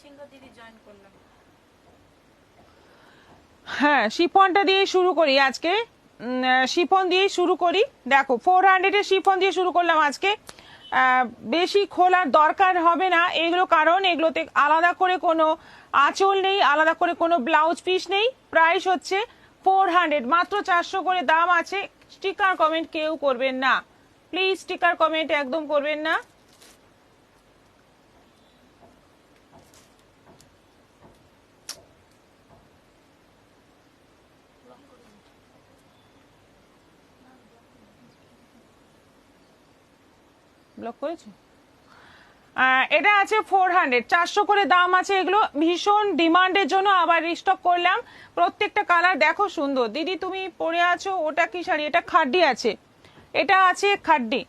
সিংহ দিদি জয়েন করলাম। হ্যাঁ, শিফনটা দিয়ে শুরু করি আজকে। শিফন দিয়ে শুরু করি। দেখো 400 শিফন দিয়ে শুরু করলাম আজকে। বেশি খোলার দরকার হবে না এগুলো, কারণ এগুলোতে আলাদা করে কোনো আঁচল নেই, আলাদা করে কোনো ব্লাউজ পিস নেই। প্রাইস হচ্ছে 400, মাত্র 400 করে দাম আছে। স্টিকার কমেন্ট কেউ করবেন না প্লিজ, স্টিকার কমেন্ট একদম করবেন না। ব্লক করেছো? এটা আছে 400, 400 করে দাম আছে। এগুলো ভীষণ ডিমান্ডের জন্য আবার রিস্টক করলাম। প্রত্যেকটা কালার দেখো সুন্দর। দিদি তুমি পরে আছো ওটা কি শাড়ি? এটা খাড্ডি আছে, এটা আছে খাড্ডি।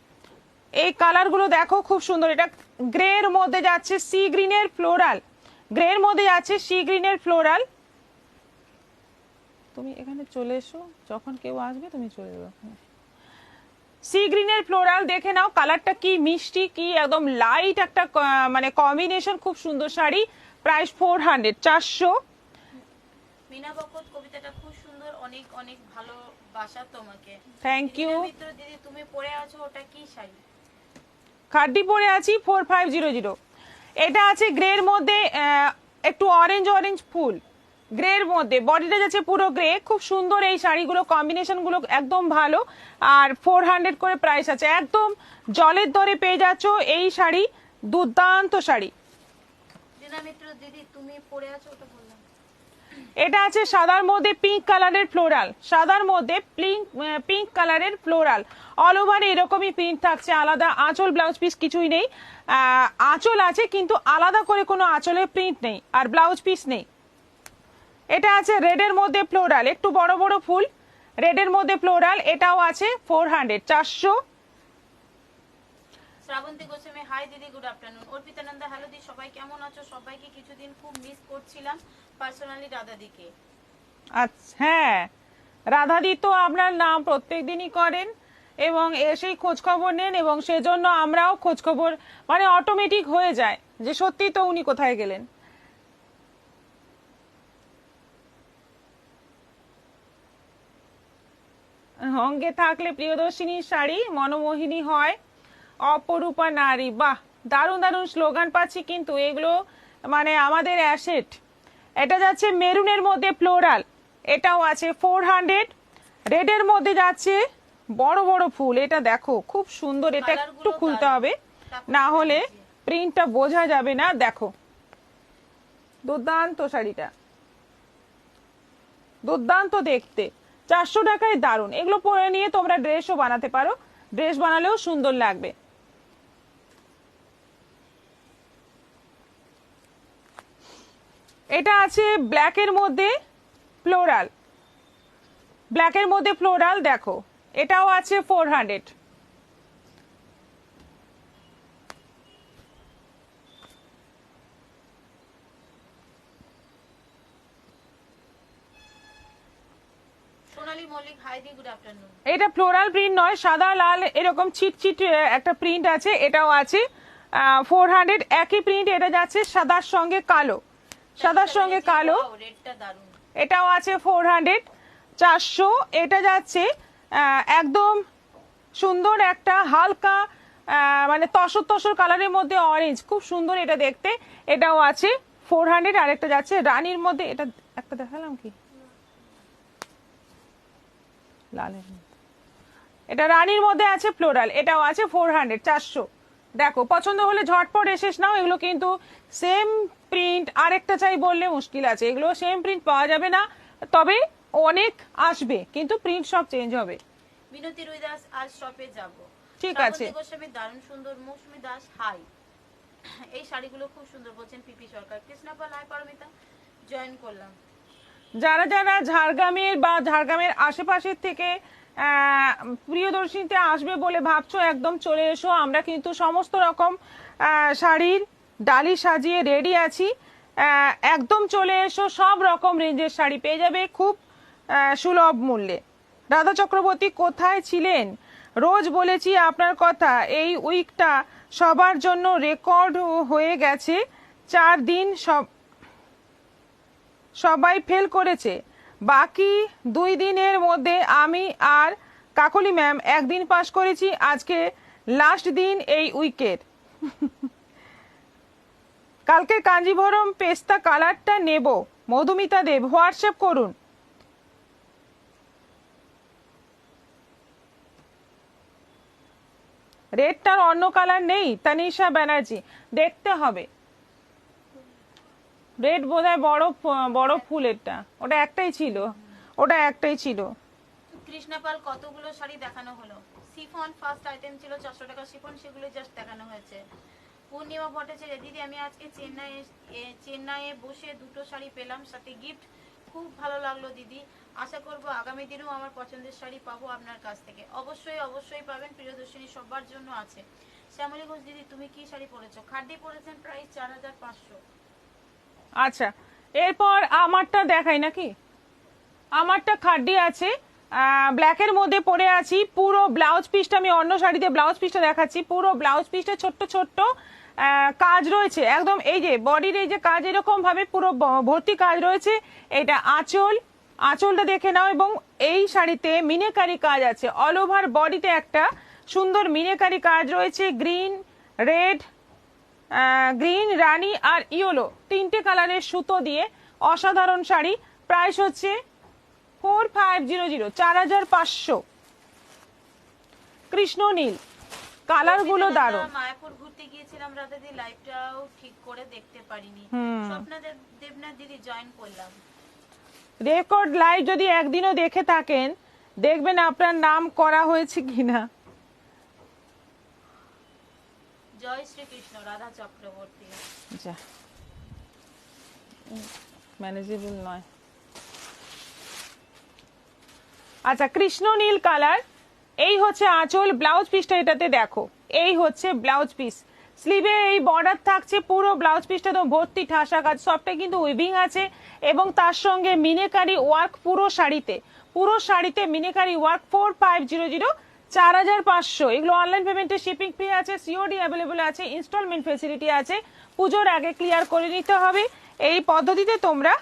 এই কালারগুলো দেখো খুব সুন্দর। এটা গ্রের মধ্যে যাচ্ছে সি গ্রিনের ফ্লোরাল, গ্রের মধ্যে যাচ্ছে সি গ্রিনের ফ্লোরাল। তুমি এখানে চলে এসো, যখন কেউ আসবে তুমি চলে যাবে। সি গ্রিনের ফ্লোরাল দেখে নাও, কালারটা কি মিষ্টি, কি একদম লাইট একটা মানে কম্বিনেশন, খুব সুন্দর শাড়ি। প্রাইস 400, 400। মিনা বকত কবিতাটা খুব সুন্দর, অনেক অনেক ভালোবাসা তোমাকে। Thank you. মিত্র দিদি তুমি পরে আছো ওটা কি শাড়ি? খাড্ডি পরে আছি 4500। এটা আছে গ্রের মধ্যে, একটু অরেঞ্জ অরেঞ্জ ফুল গ্রের মধ্যে, বডিটা যাচ্ছে পুরো গ্রে। খুব সুন্দর এই শাড়িগুলো, কম্বিনেশন গুলো একদম ভালো। আর 400 করে প্রাইস আছে, একদম জলের দরে পেয়ে যাচ্ছ এই শাড়ি। দুর্দান্ত শাড়ি। দিনা মিত্র দিদি তুমি পরে আছো ওটা বললাম। এটা আছে সাদার মধ্যে পিঙ্ক কালারের ফ্লোরাল, সাদার মধ্যে পিঙ্ক কালারের ফ্লোরাল। অল ওভার এরকমই প্রিন্ট থাকছে, আলাদা আঁচল ব্লাউজ পিস কিছুই নেই। আঁচল আছে কিন্তু আলাদা করে কোনো আঁচলের প্রিন্ট নেই, আর ব্লাউজ পিস নেই। এটা আছে রেডের মধ্যে ফ্লোরাল, একটু বড় বড় ফুল রেডের মধ্যে ফ্লোরাল। এটাও আছে 400, 400। শ্রাবন্তী গোস্বামী হাই দিদি, good afternoon. Arpita Nanda hello দিদি, সবাই কেমন আছো? সবাইকে কিছুদিন খুব মিস করছিলাম, পার্সোনালি রাধাদিকে। আচ্ছা, হ্যাঁ, রাধাদি তো আপনার নাম প্রত্যেক দিনই করেন এবং এসেই খোঁজ খবর নেন, এবং সেজন্য আমরাও খোঁজ খবর মানে অটোমেটিক হয়ে যায় যে সত্যি তো উনি কোথায় গেলেন। অঙ্গে থাকলে প্রিয়দর্শিনীর শাড়ি মনোমোহিনী হয়, অপরূপা নারী। বাহ, দারুণ দারুণ স্লোগান পাচ্ছি কিন্তু এগুলো মানে আমাদের অ্যাসেট। এটা যাচ্ছে মেরুনের মধ্যে ফ্লোরাল, এটাও আছে 400। রেডের মধ্যে যাচ্ছে বড় বড় ফুল, এটা দেখো খুব সুন্দর। এটা একটু খুলতে হবে, না হলে প্রিন্টটা বোঝা যাবে না। দেখো দুর্দান্ত শাড়িটা, দুর্দান্ত দেখতে। 400 টাকায় দারুণ। এগুলো পরে নিয়ে তোমরা ড্রেসও বানাতে পারো, ড্রেস বানালেও সুন্দর লাগবে। এটা আছে ব্ল্যাকের মধ্যে ফ্লোরাল, ব্ল্যাকের মধ্যে ফ্লোরাল দেখো, এটাও আছে 400। সোনালী মল্লিক হাই দি, গুড আফটারনুন। এটা ফ্লোরাল প্রিন্ট নয়, সাদা লাল এরকম ছিটছিট একটা প্রিন্ট আছে, এটাও আছে 400। একই প্রিন্ট, এটা যাচ্ছে সাদার সঙ্গে কালো, সাদার সঙ্গে কালো। রেডটা দারুণ। এটাও আছে 400, 400। এটা যাচ্ছে একদম সুন্দর একটা হালকা মানে তসর তসর কালারের মধ্যে অরেঞ্জ, খুব সুন্দর এটা দেখতে। এটাও আছে 400। আরেকটা যাচ্ছে রানীর মধ্যে, এটা একটা দেখালাম কি লালের মধ্যে, এটা রানীর মধ্যে আছে ফ্লোরাল, এটাও আছে 400, 400। দেখো পছন্দ হলে ঝটপট এসে নাও। এগুলো কিন্তু সেম প্রিন্ট আরেকটা চাই বললে মুশকিল আছে, এগুলো সেম প্রিন্ট পাওয়া যাবে না, তবে অনেক আসবে কিন্তু প্রিন্ট সব চেঞ্জ হবে। মিনতি রুইদাস আজ শপে যাব। ঠিক আছে। শ্রাবন্তী গোস্বামী দারুণ সুন্দর। মৌসুমী দাস হাই, এই শাড়িগুলো খুব সুন্দর বলছেন পিপি সরকার। কৃষ্ণাপাল হাই পারমিতা, জয়েন করলাম। যারা যারা ঝাড়গ্রামের বা ঝাড়গ্রামের আশেপাশের থেকে প্রিয়দর্শিনীতে আসবে বলে ভাবছো, একদম চলে এসো। আমরা কিন্তু সমস্ত রকম শাড়ির ডালি সাজিয়ে রেডি আছি। একদম চলে এসো, সব রকম রেঞ্জের শাড়ি পেয়ে যাবে খুব সুলভ মূল্যে। রাধা চক্রবর্তী কোথায় ছিলেন? রোজ বলেছি আপনার কথা, এই উইকটা সবার জন্য রেকর্ড হয়ে গেছে, 4 দিন সবাই ফেল করেছে, বাকি 2 দিনের মধ্যে আমি আর কাকলি ম্যাম একদিন পাস করেছি, আজকে লাস্ট দিন এই উইকের। কালকে কাঞ্জিভরম পেস্তা কালারটা নেব, মধুমিতা দেব হোয়াটসঅ্যাপ করুন। রেডটার অন্য কালার নেই? তানিশা ব্যানার্জি, দেখতে হবে। রেড বোধহয় বড় ফুল, এটা ওটা একটাই ছিল। কৃষ্ণাপাল কতগুলো শাড়ি দেখানো হলো? শিফন ফার্স্ট আইটেম ছিল 400 টাকা শিফন, সেগুলো জাস্ট দেখানো হয়েছে। পূর্ণিমা ভট্টাচার্য, দিদি আমি আজকে চেন্নাইয়ে বসে 2টো শাড়ি পেলাম, সাথে গিফট, খুব ভালো লাগলো দিদি। আশা করব আগামী দিনেও আমার পছন্দের শাড়ি পাবো আপনার কাছ থেকে। অবশ্যই পাবেন প্রিয়দর্শিনী, সবার জন্য আছে। শ্যামলী ঘোষ, দিদি তুমি কি শাড়ি পরেছো? খাড্ডি পরেছেন, প্রাইস 4500। আচ্ছা, এরপর আমারটা দেখাই নাকি? আমারটা খাড্ডি আছে, ব্ল্যাকের মধ্যে পরে আছি। পুরো ব্লাউজ পিসটা, আমি অন্য শাড়িতে ব্লাউজ পিসটা দেখাচ্ছি। পুরো ব্লাউজ পিসটা ছোট্ট ছোট্ট কাজ রয়েছে একদম, এই যে বডির এই যে কাজ, এরকম ভাবে পুরো ভর্তি কাজ রয়েছে। এটা আঁচলটা দেখে নাও। এবং এই শাড়িতে মিনেকারি কাজ আছে, অল ওভার বডিতে একটা সুন্দর মিনেকারি কাজ রয়েছে। গ্রিন, রানী আর ইয়েলো 3টে কালারের সুতো দিয়ে অসাধারণ শাড়ি। প্রাইস হচ্ছে 4500, 4500। কৃষ্ণ নীল, কালার গুলো দারুণ। মায়াপুর ঘুরতে গিয়েছিলাম রাধাদি, লাইভটাও ঠিক করে দেখতে পারিনি। স্বপ্না দেবনাথ দিদি জয়েন করলাম। রেকর্ড লাইভ যদি একদিনও দেখে থাকেন, দেখবেন আপনার নাম করা হয়েছে কিনা। জয় শ্রীকৃষ্ণ, রাধা চক্রবর্তী। যা ম্যানেজেবল নয়। আচ্ছা, কৃষ্ণ নীল কালার, এই হচ্ছে আঁচল। ব্লাউজ পিসটা এটাতে দেখো, এই হচ্ছে ব্লাউজ পিস। স্লিভে এই বর্ডার থাকছে, পুরো ব্লাউজ পিসটা তো ভর্তি ঠাসা কাজ, সবটা কিন্তু উইভিং আছে। এবং তার সঙ্গে মিনেকারি ওয়ার্ক পুরো শাড়িতে মিনেকারি ওয়ার্ক। 4500, 4500। এগুলো অনলাইন পেমেন্টে শিপিং ফ্রি আছে, সিওডি অ্যাভেলেবল আছে, ইনস্টলমেন্ট ফেসিলিটি আছে। পুজোর আগে ক্লিয়ার করে নিতে হবে, এই পদ্ধতিতে তোমরা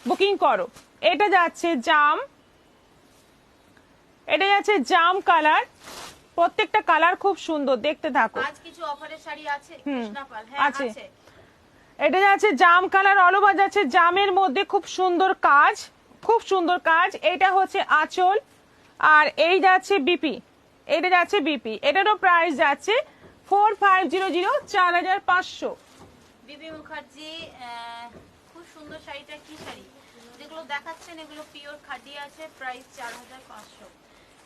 বুকিং করো। এটা যাচ্ছে জাম কালার, প্রত্যেকটা কালার খুব সুন্দর, দেখতে থাকো। আজ কিছু অফারের শাড়ি আছে কৃষ্ণাপাল? হ্যাঁ আছে। এটা যাচ্ছে জাম কালার, অল ওভার যাচ্ছে জামের মধ্যে খুব সুন্দর কাজ। এটা হচ্ছে আঁচল, আর এই যাচ্ছে বিপি, এটারও প্রাইস যাচ্ছে 4500, 4500। বিপি মুখার্জি, খুব সুন্দর শাড়িটা কি শাড়ি? যেগুলো দেখাচ্ছেন এগুলো পিওর খাদি আছে, প্রাইস 4500।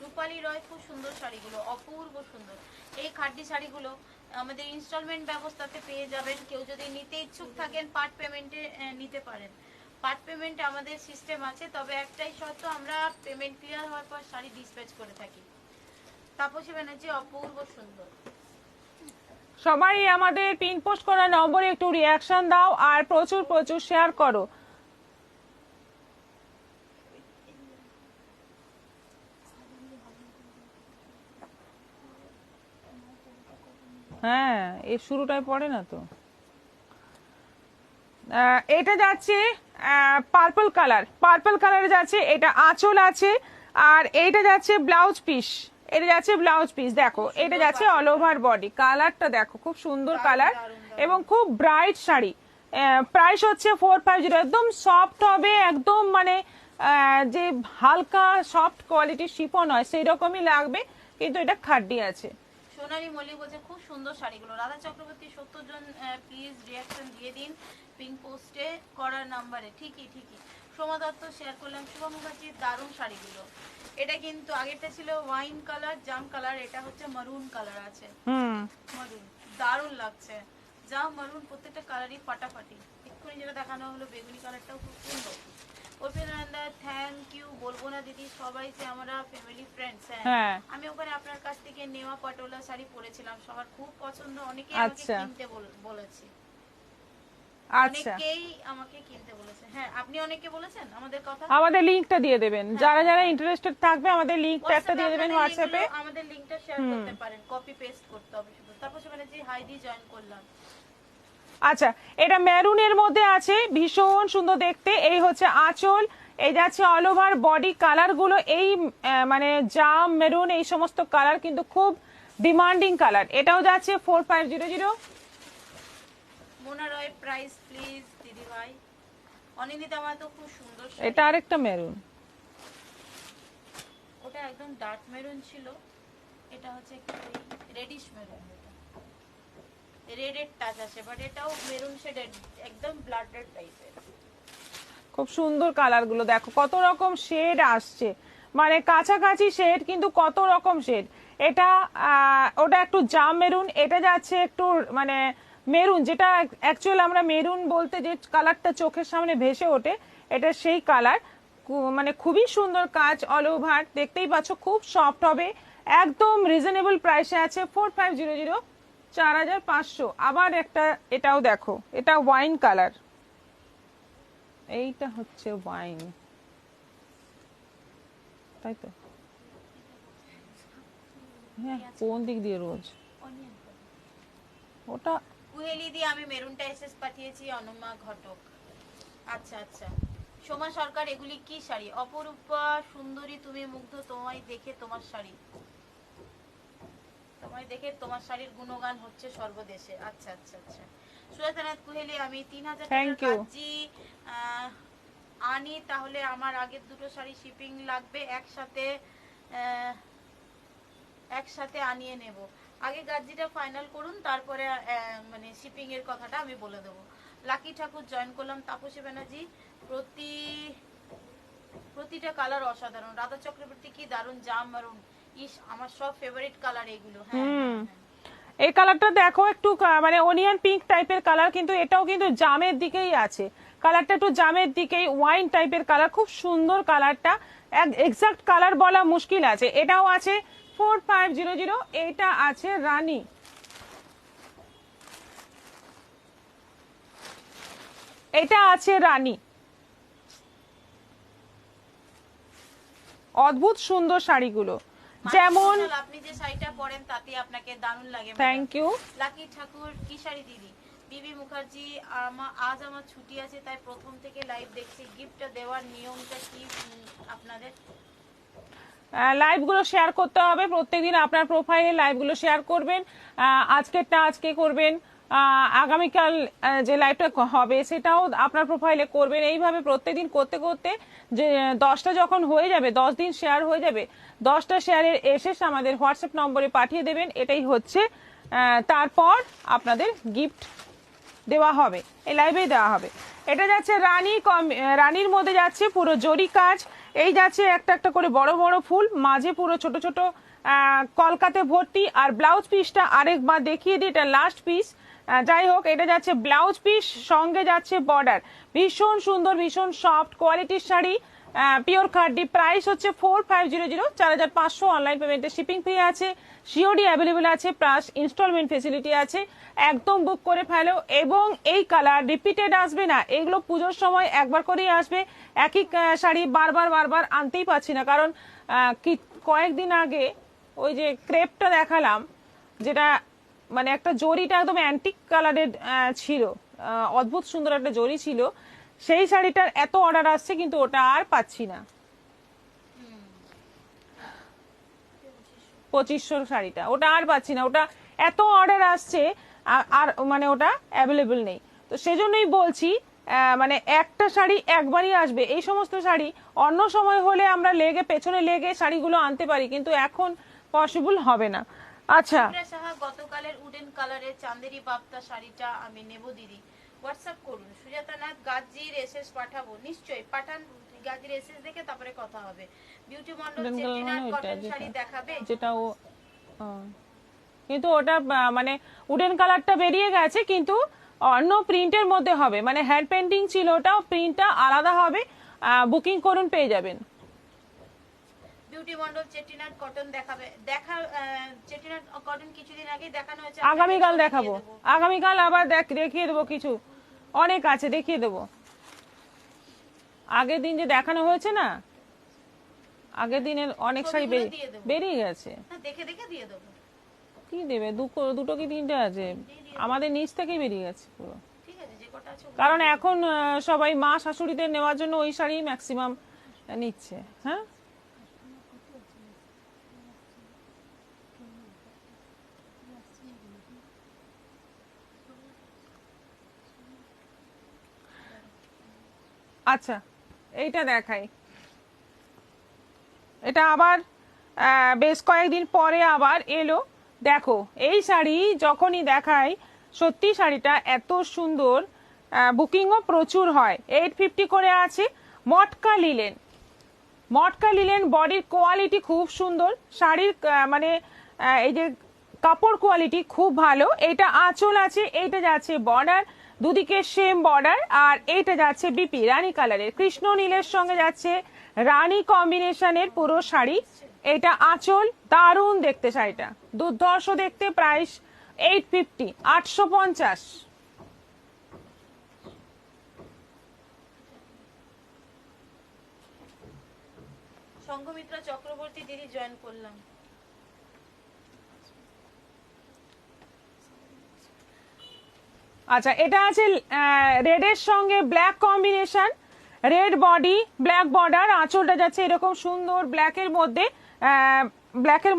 রূপালী রয়, খুব সুন্দর শাড়িগুলো, অপূর্ব সুন্দর। এই খাদি শাড়িগুলো আমাদের ইনস্টলমেন্ট ব্যবস্থাতে পেয়ে যাবেন। কেউ যদি নিতে ইচ্ছুক থাকেন পার্ট পেমেন্টে নিতে পারেন। পার্ট পেমেন্ট আমাদের সিস্টেম আছে, তবে একটাই শর্ত, আমরা পেমেন্ট ক্লিয়ার হওয়ার পর শাড়ি ডিসপ্যাচ করে থাকি। তাপসী ব্যানার্জি, অপূর্ব সুন্দর। সবাই আমাদের পিন পোস্ট করা নম্বরে একটু রিয়াকশন দাও আর প্রচুর শেয়ার করো। হ্যাঁ, এই শুরুটাই পড়ে না তো। এটা যাচ্ছে পার্পল কালার যাচ্ছে, এটা আঁচল আছে। আর এইটা যাচ্ছে ব্লাউজ পিস, দেখো, এটা যাচ্ছে অল ওভার বডি। কালারটা দেখো, খুব সুন্দর কালার এবং খুব ব্রাইট শাড়ি। প্রাইস হচ্ছে 4500। একদম সফট হবে, একদম মানে যে হালকা সফট কোয়ালিটির শিফন হয় সেই রকমই লাগবে, কিন্তু এটা খাড্ডি আছে। সোনালী মল্লিক বলছে খুব সুন্দর শাড়িগুলো। রাধা চক্রবর্তী, 70 জন প্লিজ রিয়াকশন দিয়ে দিন পিঙ্ক পোস্টে করার নাম্বারে। ঠিকই। সোমা দত্ত শেয়ার করলাম। শুভা মুখার্জির দারুণ শাড়িগুলো। এটা কিন্তু আগেরটা ছিল ওয়াইন কালার, জাম কালার, এটা হচ্ছে মারুন কালার আছে। মারুন দারুণ লাগছে, জাম মারুন প্রত্যেকটা কালারই ফাটাফাটি। এক্ষুনি যেটা দেখানো হলো বেগুনি কালারটাও খুব সুন্দর। থ্যাংক ইউ বলবো না দিদি, সবাই যে আমরা ফ্যামিলি ফ্রেন্ডস। হ্যাঁ, আমি ওখানে আপনার কাছ থেকে নেওয়া পাটোলা শাড়ি পরেছিলাম, সবার খুব পছন্দ, অনেকেই আমাকে কিনতে বলেছে। অনেকেই আমাকে কিনতে বলেছে। হ্যাঁ, আপনি অনেকে বলেছেন আমাদের কথা। আমাদের লিংকটা দিয়ে দেবেন, যারা ইন্টারেস্টেড থাকবে আমাদের লিংকটা একটা দিয়ে দেবেন হোয়াটসঅ্যাপে। আমাদের লিংকটা শেয়ার করতে পারেন, কপি পেস্ট করতে হবে শুধু। তারপর সেখানে যে হাইদি জয়েন করলাম। আচ্ছা, এটা মেরুনের মধ্যে আছে, ভীষণ সুন্দর দেখতে। এই হচ্ছে আঁচল, এই যাচ্ছে অল ওভার বডি। কালার গুলো এই মানে জাম, মেরুন, এই সমস্ত কালার কিন্তু খুব ডিমান্ডিং কালার। এটাও যাচ্ছে 4500। মোনা রয় প্রাইস প্লিজ দিদি ভাই। অনিন্দিতা আমার তো খুব সুন্দর শাড়ি। এটা আরেকটা মেরুন, ওটা একদম ডার্ক মেরুন ছিল, এটা হচ্ছে একটু রেডিশ মেরুন, রেডের টাচ আছে, বাট এটাও মেরুন শেডের, একদম ব্লাড রেড টাইপের। খুব সুন্দর কালার গুলো দেখো, কত রকম শেড আসছে, মানে কাছাকাছি শেড কিন্তু কত রকম শেড। এটা ওটা একটু জাম মেরুন, এটা যাচ্ছে একটু মানে মেরুন, যেটা অ্যাকচুয়ালি আমরা মেরুন বলতে যে কালারটা চোখের সামনে ভেসে ওঠে, এটা সেই কালার। মানে খুবই সুন্দর কাজ, অল ওভার দেখতেই পাচ্ছ, খুব সফট হবে, একদম রিজনেবল প্রাইসে আছে 4500, 4500। আবার একটা এটাও দেখো, এটা ওয়াইন কালার, এইটা হচ্ছে ওয়াইন, তাই তো? হ্যাঁ, কোন দিক দিয়ে রোজ ওটা কুহেলি দিয়ে আমি মেরুনটা এসএস পাঠিয়েছি, অনুমা ঘটক। আচ্ছা আচ্ছা, সোমা সরকার এগুলি কি শাড়ি? অপরূপা সুন্দরী তুমি মুগ্ধ, তোমায় দেখে তোমার শাড়ি, তোমায় দেখে তোমার শাড়ির গুণগান হচ্ছে সর্বদেশে। আচ্ছা আচ্ছা আচ্ছা, সুজাতানাথ কুহেলি আমি 3000 Thank টাকার you. কাজি আনি, তাহলে আমার আগের দুটো শাড়ি শিপিং লাগবে, একসাথে আনিয়ে নেব। আগে গাজিটা ফাইনাল করুন, তারপরে মানে শিপিং এর কথাটা আমি বলে দেবো। লাকি ঠাকুর জয়েন করলাম, তাপসী ব্যানার্জি প্রতিটা কালার অসাধারণ। রাধা চক্রবর্তী কি দারুণ জাম মারুন, ইস আমার সব ফেভারিট কালার এগুলো। হ্যাঁ হ্যাঁ, হ্যাঁ। এই কালারটা দেখো, একটু মানে অনিয়ন পিঙ্ক টাইপের কালার, কিন্তু এটাও কিন্তু জামের দিকেই আছে, কালারটা একটু জামের দিকেই, ওয়াইন টাইপের কালার, খুব সুন্দর কালারটা, এক্সাক্ট কালার বলা মুশকিল আছে। এটাও আছে 4500। এটা আছে রানী, এটা আছে রানী, অদ্ভুত সুন্দর শাড়িগুলো, যেমন আপনি যে শাড়িটা পরেন তাতে আপনাকে দারুণ লাগে। Thank you. লাকি ঠাকুর কি শাড়ি দিদি? বিবি মুখার্জি আজ আমার ছুটি আছে, তাই প্রথম থেকে লাইভ দেখছি, গিফটটা দেওয়ার নিয়মটা কি আপনাদের? লাইভগুলো শেয়ার করতে হবে প্রত্যেকদিন, আপনার প্রোফাইলে লাইভগুলো শেয়ার করবেন। আজকেরটা আজকে করবেন, আগামীকাল যে লাইভটা হবে সেটাও আপনার প্রোফাইলে করবেন। এইভাবে প্রত্যেকদিন করতে করতে যে 10টা যখন হয়ে যাবে, 10 দিন শেয়ার হয়ে যাবে, 10টা শেয়ারের এসেস আমাদের হোয়াটসঅ্যাপ নম্বরে পাঠিয়ে দেবেন, এটাই হচ্ছে তারপর আপনাদের গিফট দেওয়া হবে, এই লাইভেই দেওয়া হবে। এটা যাচ্ছে রানী, রানীর মধ্যে যাচ্ছে পুরো জরি কাজ, এই যাচ্ছে একটা একটা করে বড় বড় ফুল, মাঝে পুরো ছোট ছোট কলকাতে ভর্তি। আর ব্লাউজ পিসটা আরেকবার দেখিয়ে দিই, এটা লাস্ট পিস। যাই হোক, এটা যাচ্ছে ব্লাউজ পিস, সঙ্গে যাচ্ছে বর্ডার, ভীষণ সুন্দর, ভীষণ সফট কোয়ালিটির শাড়ি, পিওর খাড্ডি। প্রাইস হচ্ছে 4500, 4500। অনলাইন পেমেন্টে শিপিং ফ্রি আছে, সিওডি অ্যাভেলেবেল আছে, প্লাস ইনস্টলমেন্ট ফেসিলিটি আছে। একদম বুক করে ফেলো, এবং এই কালার রিপিটেড আসবে না, এগুলো পুজোর সময় একবার করেই আসবে। একই শাড়ি বারবার বারবার আনতেই পারছি না, কারণ কি কয়েকদিন আগে ওই যে ক্রেপটা দেখালাম, যেটা মানে একটা জরিটা একদম অ্যান্টিক কালারের ছিল, অদ্ভুত সুন্দর একটা জরি ছিল, সেই শাড়িটার এত অর্ডার আসছে, কিন্তু ওটা আর পাচ্ছি না। 2500 শাড়িটা, ওটা আর পাচ্ছি না, ওটা এত অর্ডার আসছে, আর মানে ওটা অ্যাভেলেবল নেই। তো সেজন্যই বলছি, মানে একটা শাড়ি একবারই আসবে। এই সমস্ত শাড়ি অন্য সময় হলে আমরা পেছনে লেগে শাড়িগুলো আনতে পারি, কিন্তু এখন পসিবল হবে না। আচ্ছা, সাহা গতকালের উডেন কালারের চাঁদেরি বাপ্তা শাড়িটা আমি নেব দিদি, হোয়াটসঅ্যাপ করুন। সুজাতানাথ গাজির এসএস পাঠাবো, নিশ্চয়ই পাঠান, গাজির এসএস দেখে তারপরে কথা হবে। বিউটি মন্ডল চেটিনাট কটন শাড়ি দেখাবে, যেটা ও কিন্তু ওটা মানে উডেন কালারটা বেরিয়ে গেছে, কিন্তু অন্য প্রিন্টের মধ্যে হবে, মানে হ্যান্ড পেন্টিং ছিল, ওটাও প্রিন্টটা আলাদা হবে। বুকিং করুন, পেয়ে যাবেন। বিউটি মন্ডল চেটিনাট কটন দেখাবে, চেটিনাট কটন কিছুদিন আগে দেখানো হয়েছে, আগামীকাল দেখাবো, আগামীকাল আবার দেখিয়ে দেবো, কিছু অনেক আছে দেখিয়ে দেবো। আগের দিন যে দেখানো হয়েছে না, আগের দিনের অনেক শাড়ি বেরিয়ে গেছে, দেখে দেখে দিয়ে দেবো। কি দেবে, দুটো কি তিনটে আছে, আমাদের নিচ থেকেই বেরিয়ে গেছে পুরো। ঠিক আছে, যে কটা আছে কারণ এখন সবাই মা শাশুড়িদের নেওয়ার জন্য ওই শাড়ি ম্যাক্সিমাম নিচ্ছে। হ্যাঁ, আচ্ছা এইটা দেখাই। এটা আবার বেশ কয়েকদিন পরে আবার এলো। দেখো এই শাড়ি যখনই দেখাই সত্যি শাড়িটা এত সুন্দর, বুকিংও প্রচুর হয়। 850 করে আছে, মটকা লিলেন। মটকা লিলেন, বডির কোয়ালিটি খুব সুন্দর, শাড়ির মানে এই যে কাপড় কোয়ালিটি খুব ভালো। এটা আঁচল আছে, এইটা যাচ্ছে বর্ডার, দুদিকে সেম বর্ডার, আর এইটা যাচ্ছে বিপি রানী কালারের, কৃষ্ণ নীলের সঙ্গে যাচ্ছে রানী কম্বিনেশনের পুরো শাড়ি। এটা আঁচল, দারুণ দেখতে শাড়িটা, দুর্ধর্ষ দেখতে। প্রাইস 850, 850। সংঘমিত্রা চক্রবর্তী দিদি জয়েন করলাম। আচ্ছা, এটা আছে রেডের সঙ্গে black combination, red body black border, আঁচলটা যাচ্ছে এরকম সুন্দর ব্ল্যাকের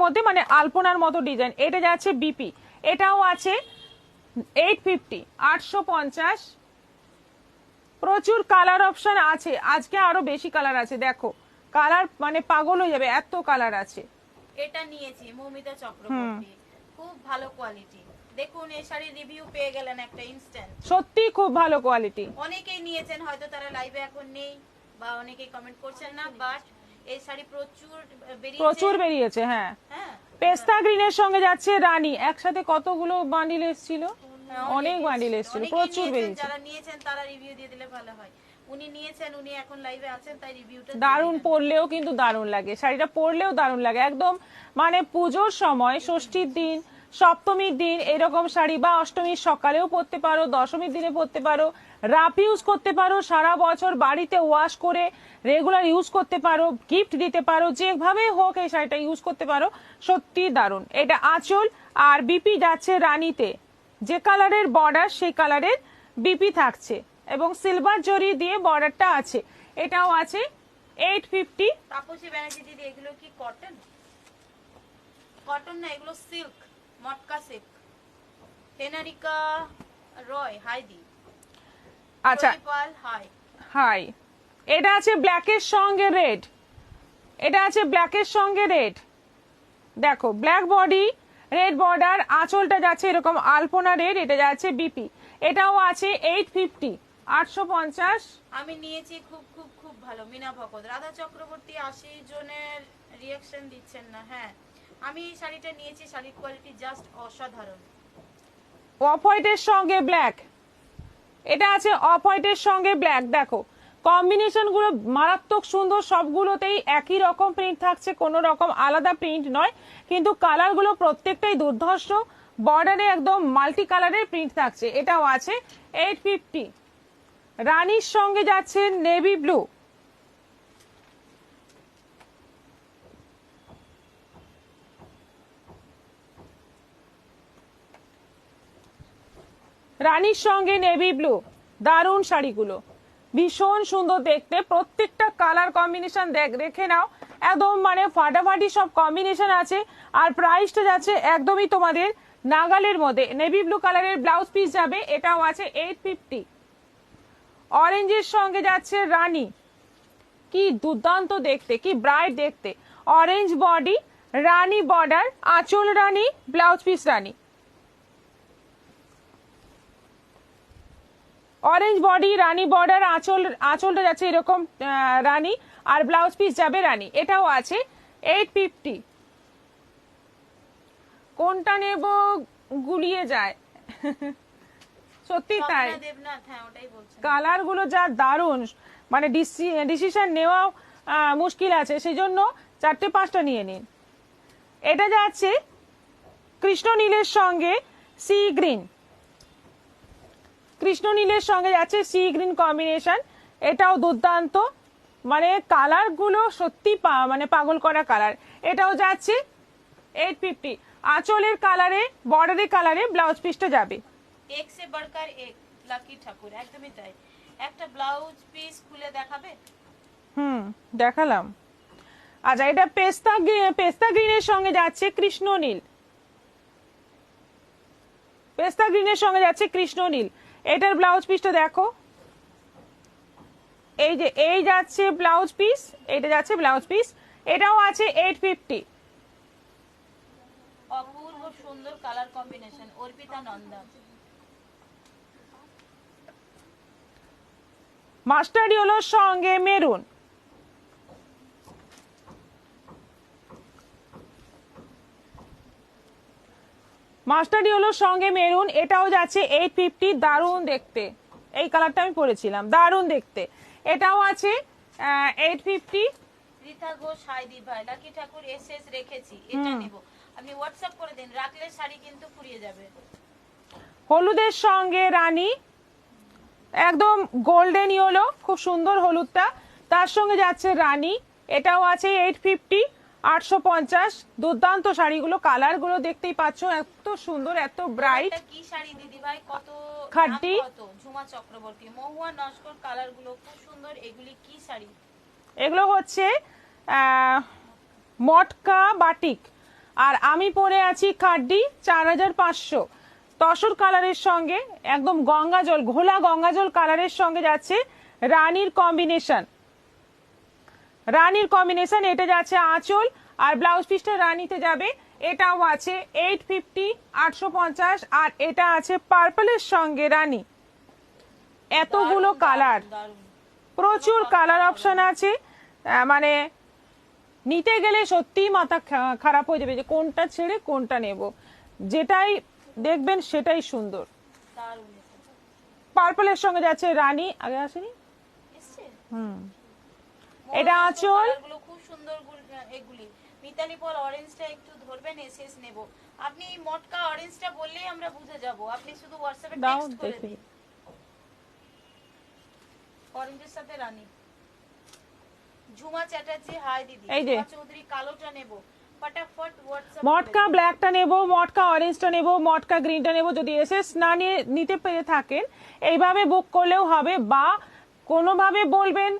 মধ্যে, মানে আলপনার মতো ডিজাইন। এটা যাচ্ছে বিপি, এটাও আছে 850, 850। প্রচুর কালার অপশন আছে, আজকে আরো বেশি কালার আছে। দেখো কালার মানে পাগল হয়ে যাবে, এত কালার আছে। এটা নিয়েছি মৌমিতা চক্রবর্তী, খুব ভালো কোয়ালিটি। দেখুন এই শাড়ির রিভিউ পেয়ে গেলেন একটা ইনস্ট্যান্ট। সত্যি খুব ভালো কোয়ালিটি। অনেকেই নিয়েছেন, হয়তো তারা লাইভে এখন নেই বা অনেকেই কমেন্ট করছেন না, বাট এই শাড়ি প্রচুর বেরিয়েছে। হ্যাঁ, হ্যাঁ, পেস্তা গ্রিনের সঙ্গে যাচ্ছে রানী, একসাথে কতগুলো বান্ডিল এসেছিল, অনেক বান্ডিল এসেছিল, প্রচুর বেরিয়েছে। যারা নিয়েছেন তারা রিভিউ দিয়ে দিলে ভালো হয়। উনি নিয়েছেন, উনি এখন লাইভে আছেন, তাই রিভিউটা দারুণ, পরলেও কিন্তু দারুণ লাগে শাড়িটা, পরলেও দারুণ লাগে একদম। মানে পুজোর সময়, ষষ্ঠীর দিন, সপ্তমীর দিন এরকম শাড়ি, বা অষ্টমীর সকালেও পরতে পারো, দশমীর দিনে পরতে পারো, রাফ ইউজ করতে পারো, সারা বছর বাড়িতে ওয়াশ করে রেগুলার ইউজ করতে পারো, গিফট দিতে পারো, যেভাবে হোক এই শাড়িটা ইউজ করতে পারো, সত্যি দারুণ। এটা আঁচল, আর বিপি যাচ্ছে রানীতে, যে কালারের বর্ডার সেই কালারের বিপি থাকছে, এবং সিলভার জরি দিয়ে বর্ডারটা আছে। এটাও আছে 850। তাপসী ব্যানার্জি দিদি, এগুলো কি কটন? কটন না, এগুলো সিল্ক, মটকা সিল্ক। হেনারিকা রয়, হাই দি। আচ্ছা, পাল, হাই। হাই। এটা আছে ব্ল্যাকের সঙ্গে রেড, এটা আছে ব্ল্যাকের সঙ্গে রেড। দেখো ব্ল্যাক বডি, রেড বর্ডার, আঁচলটা যাচ্ছে এরকম আলপনা রেড, এটা যাচ্ছে বিপি। এটাও আছে 850, 850। আমি নিয়েছি, খুব খুব খুব ভালো। মিনা ভকত, রাধা চক্রবর্তী 80 জনের রিয়াকশন দিচ্ছেন না। হ্যাঁ, আমি এই শাড়িটা নিয়েছি, শাড়ির কোয়ালিটি জাস্ট অসাধারণ। অফ হোয়াইটের সঙ্গে ব্ল্যাক, এটা আছে অফ হোয়াইটের সঙ্গে ব্ল্যাক। দেখো কম্বিনেশন গুলো মারাত্মক সুন্দর, সবগুলোতেই একই রকম প্রিন্ট থাকছে, কোনো রকম আলাদা প্রিন্ট নয়, কিন্তু কালার গুলো প্রত্যেকটাই দুর্ধর্ষ, বর্ডারে একদম মাল্টি কালারের প্রিন্ট থাকছে। এটাও আছে 850। রানীর সঙ্গে যাচ্ছে নেভি ব্লু, রানীর সঙ্গে নেভি ব্লু, দারুণ শাড়িগুলো, ভীষণ সুন্দর দেখতে। প্রত্যেকটা কালার কম্বিনেশন দেখে নাও, একদম মানে ফাটাফাটি সব কম্বিনেশন আছে। আর প্রাইসটা যাচ্ছে একদমই তোমাদের নাগালের মধ্যে। নেভি ব্লু কালারের ব্লাউজ পিস যাবে, এটাও আছে 850। অরেঞ্জের সঙ্গে যাচ্ছে রানী, কি দুর্দান্ত দেখতে, কি ব্রাইট দেখতে। অরেঞ্জ বডি, রানী বর্ডার, আঁচল রানী, ব্লাউজ পিস রানী। অরেঞ্জ বডি, রানী বর্ডার, আঁচলটা যাচ্ছে এরকম রানী, আর ব্লাউজ পিস যাবে রানী। এটাও আছে 850। কোনটা নেব গুলিয়ে যায়, সত্যি তাই। কালার গুলো যা দারুণ, মানে ডিসিশন নেওয়া মুশকিল আছে, সেই জন্য 4-5টা নিয়ে নিন। এটা যাচ্ছে কৃষ্ণ নীলের সঙ্গে সি গ্রিন, কৃষ্ণ নীলের সঙ্গে যাচ্ছে সি গ্রিন কম্বিনেশন, এটাও দুর্দান্ত, মানে কালার গুলো সত্যি মানে পাগল করা কালার। এটাও যাচ্ছে 850। আঁচলের কালারে, বর্ডারের কালারে ব্লাউজ পিসটা যাবে। এক সে বড়কার এক, লাকি ঠাকুর, একদমই তাই। একটা ব্লাউজ পিস খুলে দেখাবে? দেখালাম। আচ্ছা, এটা পেস্তা গ্রিনের সঙ্গে যাচ্ছে কৃষ্ণ নীল, পেস্তা গ্রিনের সঙ্গে যাচ্ছে কৃষ্ণ নীল। এটার ব্লাউজ পিসটা দেখো, এই যে এই যাচ্ছে ব্লাউজ পিস, এটা যাচ্ছে ব্লাউজ পিস, এটাও আছে 850। অপূর্ব সুন্দর colour combination, Arpita Nanda. Mustard ইয়েলোর সঙ্গে মেরুন, মাস্টার্ড ইয়েলোর সঙ্গে মেরুন, এটাও যাচ্ছে 850। দারুণ দেখতে, এই কালারটা আমি পরেছিলাম, দারুণ দেখতে। এটাও আছে 850। রীতা ঘোষ, হাই দি ভাই, লাকি ঠাকুর এসএস রেখেছি, এটা নেব। আপনি হোয়াটসঅ্যাপ করে দিন, রাখলে শাড়ি কিন্তু ফুরিয়ে যাবে। হলুদের সঙ্গে রানী, একদম গোল্ডেন ইয়েলো, খুব সুন্দর হলুদটা, তার সঙ্গে যাচ্ছে রানী, এটাও আছে 850, 850। দুর্দান্ত শাড়িগুলো, কালারগুলো দেখতেই পাচ্ছ, এত সুন্দর, এত ব্রাইট। এটা কি শাড়ি দিদি ভাই, কত খাড্ডি। দাম কত? ঝুমা চক্রবর্তী, মহুয়া নস্কর, কালারগুলো খুব সুন্দর। এগুলি কি শাড়ি? এগুলো হচ্ছে মটকা বাটিক, আর আমি পরে আছি খাড্ডি, 4500। তসর কালারের সঙ্গে একদম গঙ্গাজল, ঘোলা গঙ্গাজল কালারের সঙ্গে যাচ্ছে রানীর কম্বিনেশন, রানীর কম্বিনেশন। এটা যাচ্ছে আঁচল, আর ব্লাউজ পিসটা রানীতে যাবে। এটাও আছে 850, 850। আর এটা আছে পার্পলের সঙ্গে রানী। এতগুলো দারুণ, কালার, দারুণ। প্রচুর কালার অপশন আছে, মানে নিতে গেলে সত্যিই মাথা খারাপ হয়ে যাবে যে কোনটা ছেড়ে কোনটা নেব। যেটাই দেখবেন সেটাই সুন্দর। দারুণ। পার্পলের সঙ্গে যাচ্ছে রানী, আগে আসেনি। এসছে? এটা আঁচল, কালারগুলো খুব সুন্দর। এগুলি মিতালি পল, অরেঞ্জটা একটু ধরবেন, এসএস নেব। আপনি এই মটকা অরেঞ্জটা বললেই আমরা বুঝে যাব, আপনি শুধু হোয়াটসঅ্যাপে দাও টেক্সট করে দেখি। দিন। অরেঞ্জের সাথে রানী। ঝুমা চ্যাটার্জি, হাই দিদি। এই যে। ঝুমা চৌধুরী, কালোটা নেব, ফটাফট হোয়াটসঅ্যাপ। মটকা ব্ল্যাকটা নেব, মটকা অরেঞ্জটা নেব, মটকা গ্রিনটা নেব। যদি এসএস না নিতে পেরে থাকেন, এইভাবে বুক করলেও হবে, বা কোনোভাবে বলবেন,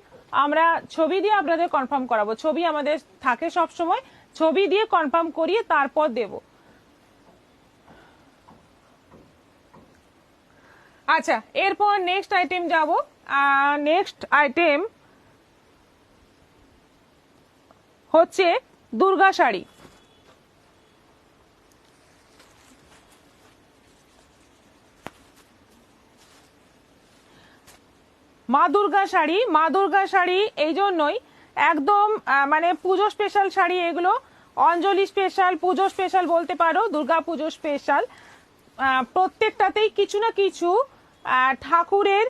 আমরা ছবি দিয়ে আপনাদের কনফার্ম করাবো। ছবি আমাদের থাকে সব সময়, ছবি দিয়ে কনফার্ম করিয়ে তারপর দেব। আচ্ছা, এরপর নেক্সট আইটেম যাব। নেক্সট আইটেম হচ্ছে দুর্গা শাড়ি। মা দুর্গা শাড়ি, মা দুর্গা শাড়ি এই জন্যই একদম মানে পুজো স্পেশাল শাড়ি এগুলো। অঞ্জলি স্পেশাল, পুজো স্পেশাল বলতে পারো, দুর্গা পুজো স্পেশাল। প্রত্যেকটাতেই কিছু না কিছু ঠাকুরের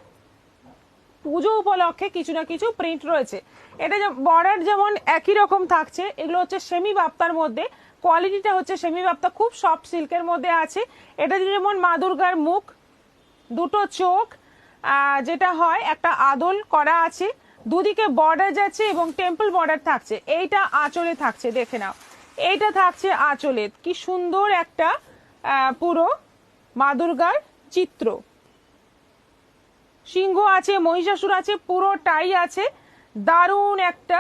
পুজো উপলক্ষে কিছু না কিছু প্রিন্ট রয়েছে। এটা বর্ডার যেমন একই রকম থাকছে, এগুলো হচ্ছে সেমি বাপ্তার মধ্যে। কোয়ালিটিটা হচ্ছে সেমি বাপ্তা, খুব সফট সিল্কের মধ্যে আছে। এটা যেমন মা দুর্গার মুখ, দুটো চোখ, যেটা হয় একটা আদল করা আছে, দুদিকে বর্ডার যাচ্ছে এবং টেম্পল বর্ডার থাকছে। এইটা আঁচলে থাকছে, দেখে নাও, এইটা থাকছে আঁচলে। কি সুন্দর একটা পুরো মা দুর্গার চিত্র, সিংহ আছে, মহিষাসুর আছে, পুরোটাই আছে। দারুণ একটা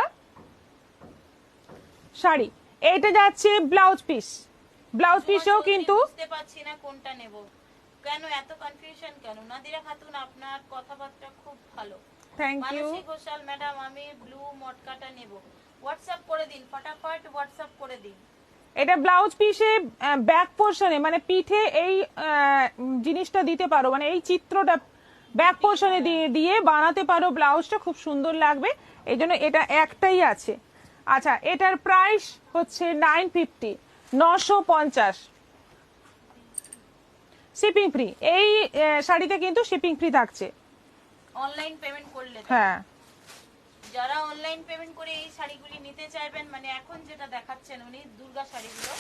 শাড়ি। এইটা যাচ্ছে ব্লাউজ পিস, ব্লাউজ পিসেও কিন্তু বুঝতে পারছি না কোনটা নেব, কেন এত কনফিউশন কেন? নাদিরা খাতুন, আপনার কথাবার্তা খুব ভালো। Thank you. Manasi Ghoshal madam, আমি ব্লু মটকাটা নেব, হোয়াটসঅ্যাপ করে দিন, ফটাফট হোয়াটসঅ্যাপ করে দিন। এটা ব্লাউজ পিসে ব্যাক পোর্শনে, মানে পিঠে এই জিনিসটা দিতে পারো, মানে এই চিত্রটা ব্যাক পোর্শনে দিয়ে বানাতে পারো ব্লাউজটা, খুব সুন্দর লাগবে। এই জন্য এটা একটাই আছে। আচ্ছা, এটার প্রাইস হচ্ছে 950, 950, শিপিং ফ্রি। এই শাড়িতে কিন্তু শিপিং ফ্রি থাকছে অনলাইন পেমেন্ট করলে। হ্যাঁ, যারা অনলাইন পেমেন্ট করে এই শাড়িগুলি নিতে চাইবেন, মানে এখন যেটা দেখাচ্ছেন উনি দুর্গা শাড়িগুলো,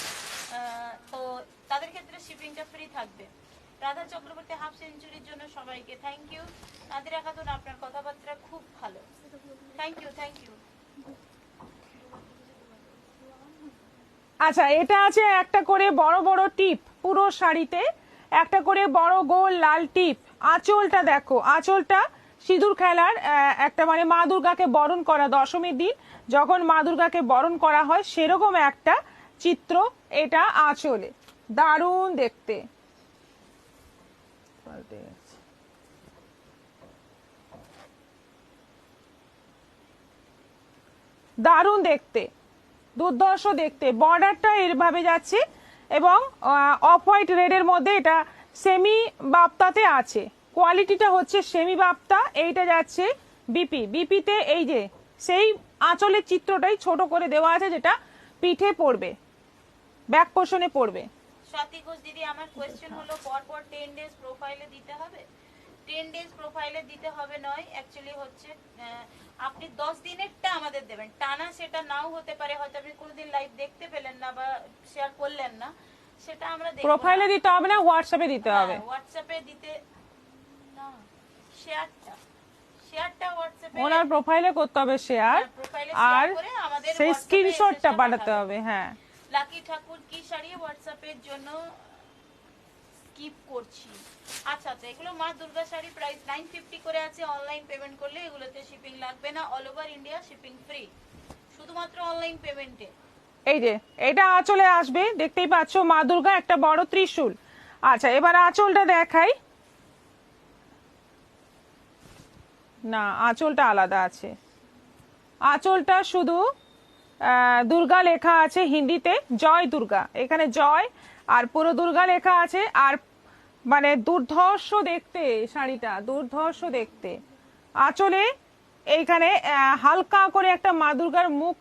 তো তাদের ক্ষেত্রে শিপিংটা ফ্রি থাকবে। রাধা চক্রবর্তী, হাফ সেঞ্চুরির জন্য সবাইকে থ্যাংক ইউ। নাদিরা খাতুন, আপনার কথাবার্তা খুব ভালো, থ্যাংক ইউ, থ্যাংক ইউ। আচ্ছা, এটা আছে একটা করে বড় বড় টিপ পুরো শাড়িতে, একটা করে বড় গোল লাল টিপ। আঁচলটা দেখো, আঁচলটা সিঁদুর খেলার একটা মানে মা দুর্গাকে বরণ করা দশমীর দিন যখন মা দুর্গাকে বরণ করা হয় সেরকম একটা চিত্র এটা আঁচলে। দারুণ দেখতে। দারুণ দেখতে, দুর্ধর্ষ দেখতে। বর্ডারটা এভাবে যাচ্ছে এবং অফ হোয়াইট রেডের মধ্যে এটা সেমি বাপ্তাতে আছে। কোয়ালিটিটা হচ্ছে সেমি বাপ্তা। এইটা যাচ্ছে বিপি, বিপিতে এই যে সেই আঁচলের চিত্রটাই ছোট করে দেওয়া আছে যেটা পিঠে পড়বে, ব্যাক পোর্শনে পড়বে। স্বাতি ঘোষ দিদি, আমার কোয়েশ্চেন হলো পরপর 10 ডেজ প্রোফাইলে দিতে হবে? 10 ডেজ প্রোফাইলে দিতে হবে নয়, অ্যাকচুয়ালি হচ্ছে আপনি 10 দিনেরটা আমাদের দেবেন, টানা সেটা নাও হতে পারে, হয়তো আপনি কোনোদিন লাইভ দেখতে পেলেন না বা শেয়ার করলেন না, সেটা আমরা দেখব। প্রোফাইলে দিতে হবে না, হোয়াটসঅ্যাপে দিতে হবে। হোয়াটসঅ্যাপে দিতে না, শেয়ারটা হোয়াটসঅ্যাপে ওনার প্রোফাইলে করতে হবে শেয়ার, আর সেই স্ক্রিনশটটা পাঠাতে হবে। হ্যাঁ, লাকি ঠাকুর কি শাড়ি হোয়াটসঅ্যাপের জন্য স্কিপ করছি। আচ্ছা আচ্ছা, এগুলো মা দুর্গা শাড়ি, প্রাইস 950 করে আছে। অনলাইন পেমেন্ট করলে এগুলোতে শিপিং লাগবে না, all over India shipping free, শুধুমাত্র অনলাইন পেমেন্টে। এই যে এটা আঁচলে আসবে, দেখতেই পাচ্ছ মা দুর্গা একটা বড় ত্রিশূল। আচ্ছা, এবার আঁচলটা দেখাই। না, আঁচলটা আলাদা আছে। আঁচলটা শুধু দুর্গা লেখা আছে হিন্দিতে, জয় দুর্গা, এখানে জয় আর পুরো দুর্গা লেখা আছে। আর মানে দুর্ধর্ষ দেখতে শাড়িটা, দুর্ধর্ষ দেখতে। আঁচলে এইখানে হালকা করে একটা মা দুর্গার মুখ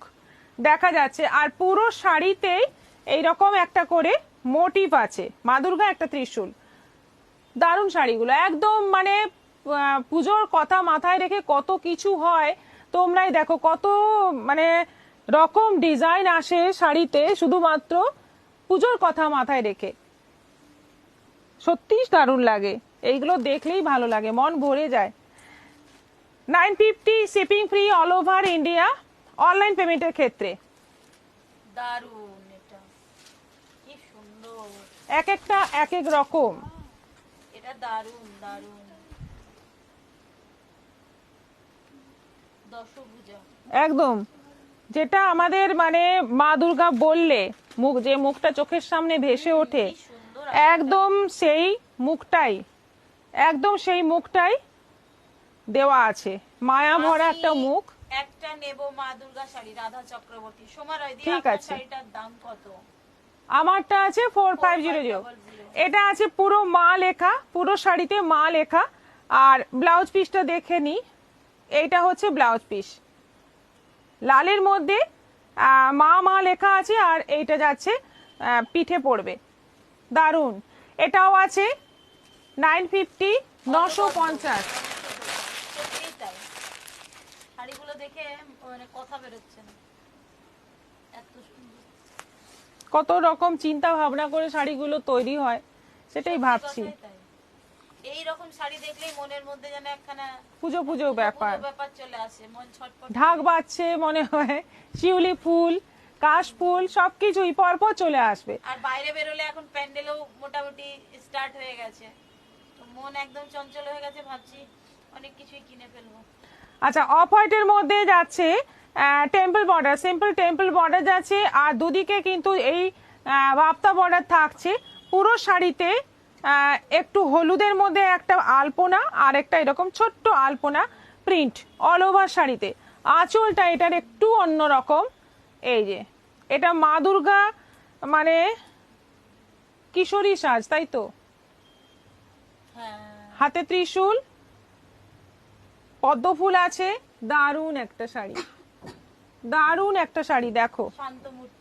দেখা যাচ্ছে, আর পুরো শাড়িতেই এইরকম একটা করে মোটিভ আছে, মা দুর্গা একটা ত্রিশূল। দারুণ শাড়িগুলো একদম, মানে পুজোর কথা মাথায় রেখে কত কিছু হয় তোমরাই দেখো, কত মানে রকম ডিজাইন আসে শাড়িতে শুধুমাত্র পুজোর কথা মাথায় রেখে। সত্যি দারুণ লাগে, এইগুলো দেখলেই ভালো লাগে, মন ভরে যায়। 950 shipping free all over India, online পেমেন্টের ক্ষেত্রে। দারুণ, এটা কি সুন্দর, এক একটা এক এক রকম। এটা দারুণ দারুণ। দশভুজা একদম, যেটা আমাদের মানে মা দুর্গা বললে মুখ, যে মুখটা চোখের সামনে ভেসে ওঠে, কি সুন্দর। একদম সেই মুখটাই, একদম সেই মুখটাই দেওয়া আছে, মায়া ভরা একটা মুখ। একটা নেব মা দুর্গা শাড়ি, রাধা চক্রবর্তী। সোমারয় দি, ঠিক আপনার আছে। শাড়িটার দাম কত? আমারটা আছে 4500। এটা আছে পুরো মা লেখা, পুরো শাড়িতে মা লেখা। আর ব্লাউজ পিসটা দেখে নি, এইটা হচ্ছে ব্লাউজ পিস, লালের মধ্যে মা মা লেখা আছে, আর এইটা যাচ্ছে পিঠে পড়বে। দারুণ। এটাও আছে 950, 950। সত্যিই তাই, শাড়িগুলো দেখে মানে কথা বেরোচ্ছে না, এত সুন্দর। কত রকম চিন্তা ভাবনা করে শাড়িগুলো তৈরি হয়, সেটাই ভাবছি। এই রকম শাড়ি দেখলেই মনের মধ্যে যেন একখানা পুজো পুজো ব্যাপার ব্যাপার চলে আসে, মন ছটফট। ঢাক বাজছে মনে হয়, শিউলি ফুল, কাশ ফুল সবকিছুই পরপর চলে আসবে। আর বাইরে বেরোলে এখন প্যান্ডেলও মোটামুটি স্টার্ট হয়ে গেছে, তো মন একদম চঞ্চল হয়ে গেছে, ভাবছি অনেক কিছুই কিনে ফেলবো। আচ্ছা, অফ হোয়াইটের মধ্যে যাচ্ছে temple border, simple temple border যাচ্ছে, আর দুদিকে কিন্তু এই বাপ্তা বর্ডার থাকছে। পুরো শাড়িতে একটু হলুদের মধ্যে একটা আলপনা আর একটা এরকম ছোট্ট আলপনা প্রিন্ট অল ওভার শাড়িতে। আঁচলটা এটার একটু অন্যরকম। এই যে এটা মা দুর্গা মানে কিশোরী সাজ, তাই তো? হ্যাঁ, হাতে ত্রিশূল, পদ্ম ফুল আছে। দারুণ একটা শাড়ি, দারুণ একটা শাড়ি। দেখো, শান্তমূর্তি।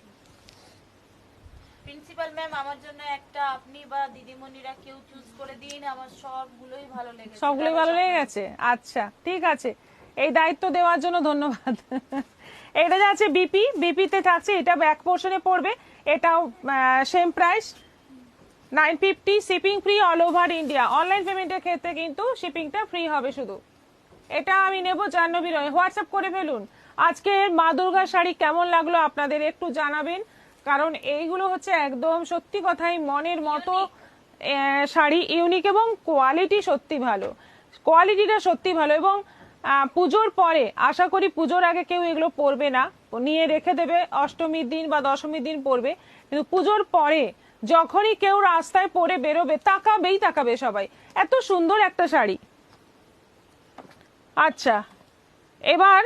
প্রিন্সিপাল ম্যাম, আমার জন্য একটা আপনি বা দিদিমণিরা কেউ চুজ করে দিন, আমার সবগুলোই ভালো লেগেছে। সবগুলোই ভালো লেগে গেছে? আচ্ছা, ঠিক আছে, এই দায়িত্ব দেওয়ার জন্য ধন্যবাদ। এটা যাচ্ছে বিপি, বিপিতে থাকছে, এটা ব্যাক পোর্শনে পড়বে। এটাও same price 950, shipping free all over India. Online পেমেন্টের ক্ষেত্রে কিন্তু শিপিংটা ফ্রি হবে শুধু। এটা আমি নেব জাহ্নবী রয়। হোয়াটসঅ্যাপ করে ফেলুন। আজকে মা দুর্গার শাড়ি কেমন লাগলো আপনাদের একটু জানাবেন, কারণ এইগুলো হচ্ছে একদম সত্যি কথাই মনের মতো শাড়ি, ইউনিক এবং কোয়ালিটি সত্যি ভালো, কোয়ালিটিটা সত্যি ভালো। এবং পুজোর পরে আশা করি, পুজোর আগে কেউ এগুলো পরবে না, নিয়ে রেখে দেবে, অষ্টমীর দিন বা দশমীর দিন পরবে, কিন্তু পুজোর পরে যখনই কেউ রাস্তায় পরে বেরোবে তাকাবেই তাকাবে সবাই, এত সুন্দর একটা শাড়ি। আচ্ছা, এবার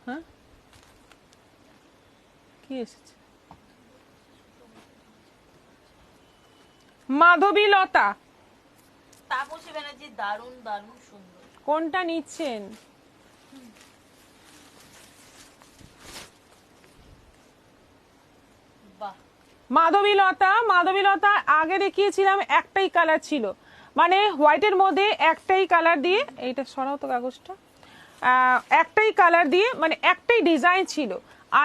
হ্যাঁ কি এসেছে, মাধবীলতা, তাপসী ব্যানার্জি, দারুণ দারুণ সুন্দর। কোনটা নিচ্ছেন? বাহ, মাধবীলতা, মাধবীলতা আগে দেখিয়েছিলাম একটাই কালার ছিল, মানে হোয়াইটের মধ্যে একটাই কালার দিয়ে, এইটা সরাও তো কাগজটা, একটাই কালার দিয়ে মানে একটাই ডিজাইন ছিল।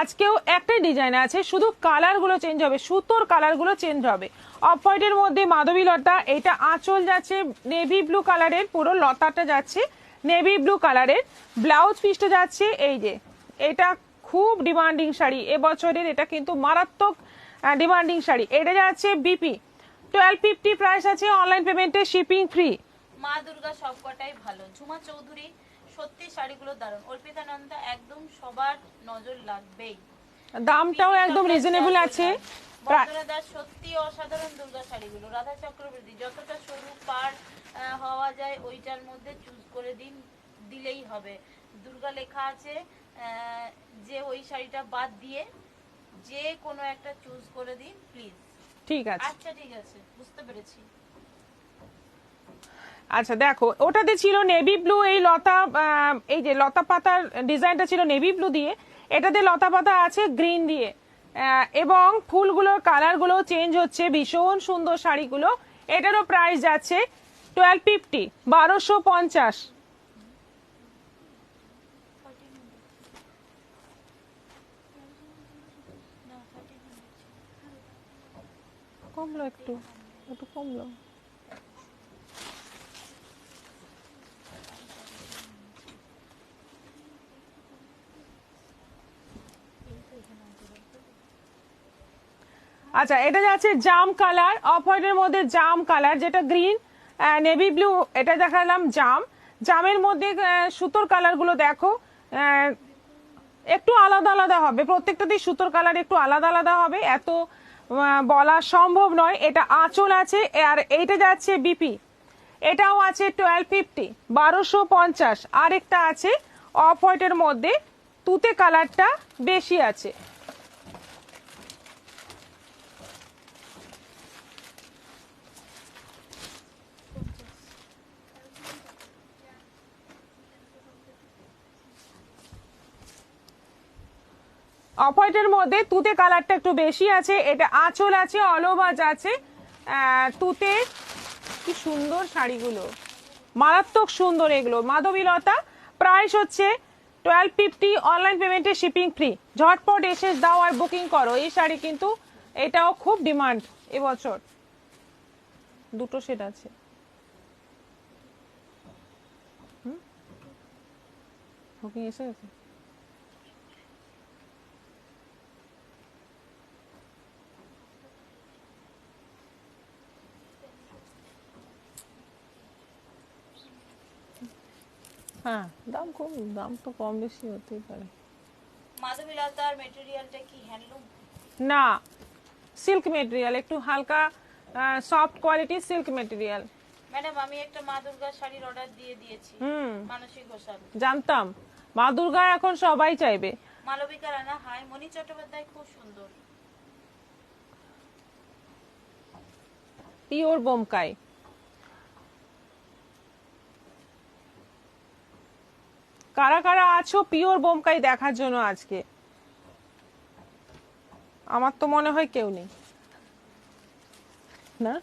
আজকেও একটাই ডিজাইন আছে, শুধু কালারগুলো চেঞ্জ হবে, সুতোর কালারগুলো চেঞ্জ হবে। অফ হোয়াইটের মধ্যে মাধবীলতা, এটা আঁচল যাচ্ছে নেভি ব্লু কালারের, পুরো লতাটা যাচ্ছে নেভি ব্লু কালারের, ব্লাউজ পিসটা যাচ্ছে এই যে, এটা খুব ডিমান্ডিং শাড়ি এবছরের, এটা কিন্তু মারাত্মক ডিমান্ডিং শাড়ি। এটা যাচ্ছে বিপি 1250 প্রাইস আছে, অনলাইন পেমেন্টে শিপিং ফ্রি। মা দুর্গা সবকটাই ভালো। ঝুমা চৌধুরী, সত্যি শাড়িগুলো দারুণ। অর্পিতা নন্দা, একদম সবার নজর লাগবেই। দামটাও একদম রিজনেবল আছে। বন্দনা দাস, সত্যি অসাধারণ দুর্গা শাড়িগুলো। রাধা চক্রবর্তী, যতটা সরু পার হওয়া যায় ওইটার মধ্যে চুজ করে দিলেই হবে। দুর্গা লেখা আছে, যে ওই শাড়িটা বাদ দিয়ে যে কোনো একটা চুজ করে দিন প্লিজ। ঠিক আছে, আচ্ছা ঠিক আছে, বুঝতে পেরেছি। আচ্ছা দেখো, ওটাতে ছিল নেভি ব্লু, এই লতা, এই যে লতা পাতার ডিজাইনটা ছিল নেভি ব্লু দিয়ে, এটাতে লতা পাতা আছে গ্রিন দিয়ে, এবং ফুলগুলোর কালারগুলো চেঞ্জ হচ্ছে, ভীষণ সুন্দর শাড়িগুলো। এটারও প্রাইস যাচ্ছে 1250, 1250। কমলো একটু, একটু কমলো। আচ্ছা, এটা যাচ্ছে জাম কালার, অফ হোয়াইটের মধ্যে জাম কালার, যেটা গ্রিন নেভি ব্লু, এটা দেখালাম জাম। জামের মধ্যে সুতোর কালারগুলো দেখো, একটু আলাদা আলাদা হবে, প্রত্যেকটাতেই সুতোর কালার একটু আলাদা আলাদা হবে, এত বলা সম্ভব নয়। এটা আঁচল আছে, আর এইটা যাচ্ছে বিপি, এটাও আছে 1250, 1250। আরেকটা আছে অফ হোয়াইটের মধ্যে, তুতে কালারটা বেশি আছে। অফ হোয়াইটের মধ্যে তুতে কালারটা একটু বেশি আছে, এটা আঁচল আছে, অল ওভার আছে তুতে। কি সুন্দর শাড়িগুলো, মারাত্মক সুন্দর এগুলো। মাধবীলতা, প্রাইস হচ্ছে 1250, অনলাইন পেমেন্টে শিপিং ফ্রি। ঝটপট এসে দাও আর বুকিং করো এই শাড়ি, কিন্তু এটাও খুব ডিমান্ড এবছর। দুটো সেট আছে। বুকিং এসে গেছে। হ্যাঁ, দাম কম, দাম তো কম বেশি হতেই পারে। মাধবীলতার মেটেরিয়ালটা কি হ্যান্ডলুম? না, সিল্ক মেটেরিয়াল, একটু হালকা soft quality silk material. Madam, আমি একটা মা দুর্গা শাড়ির অর্ডার দিয়ে দিয়েছি। মানসী ঘোষাল। জানতাম মা দুর্গা এখন সবাই চাইবে। মালবিকা রানা, হাই। মণি চট্টোপাধ্যায়, খুব সুন্দর। পিওর বোমকাই, কারা কারা আছো পিওর বোমকাই দেখার জন্য আজকে? আমার তো মনে হয় কেউ নেই না,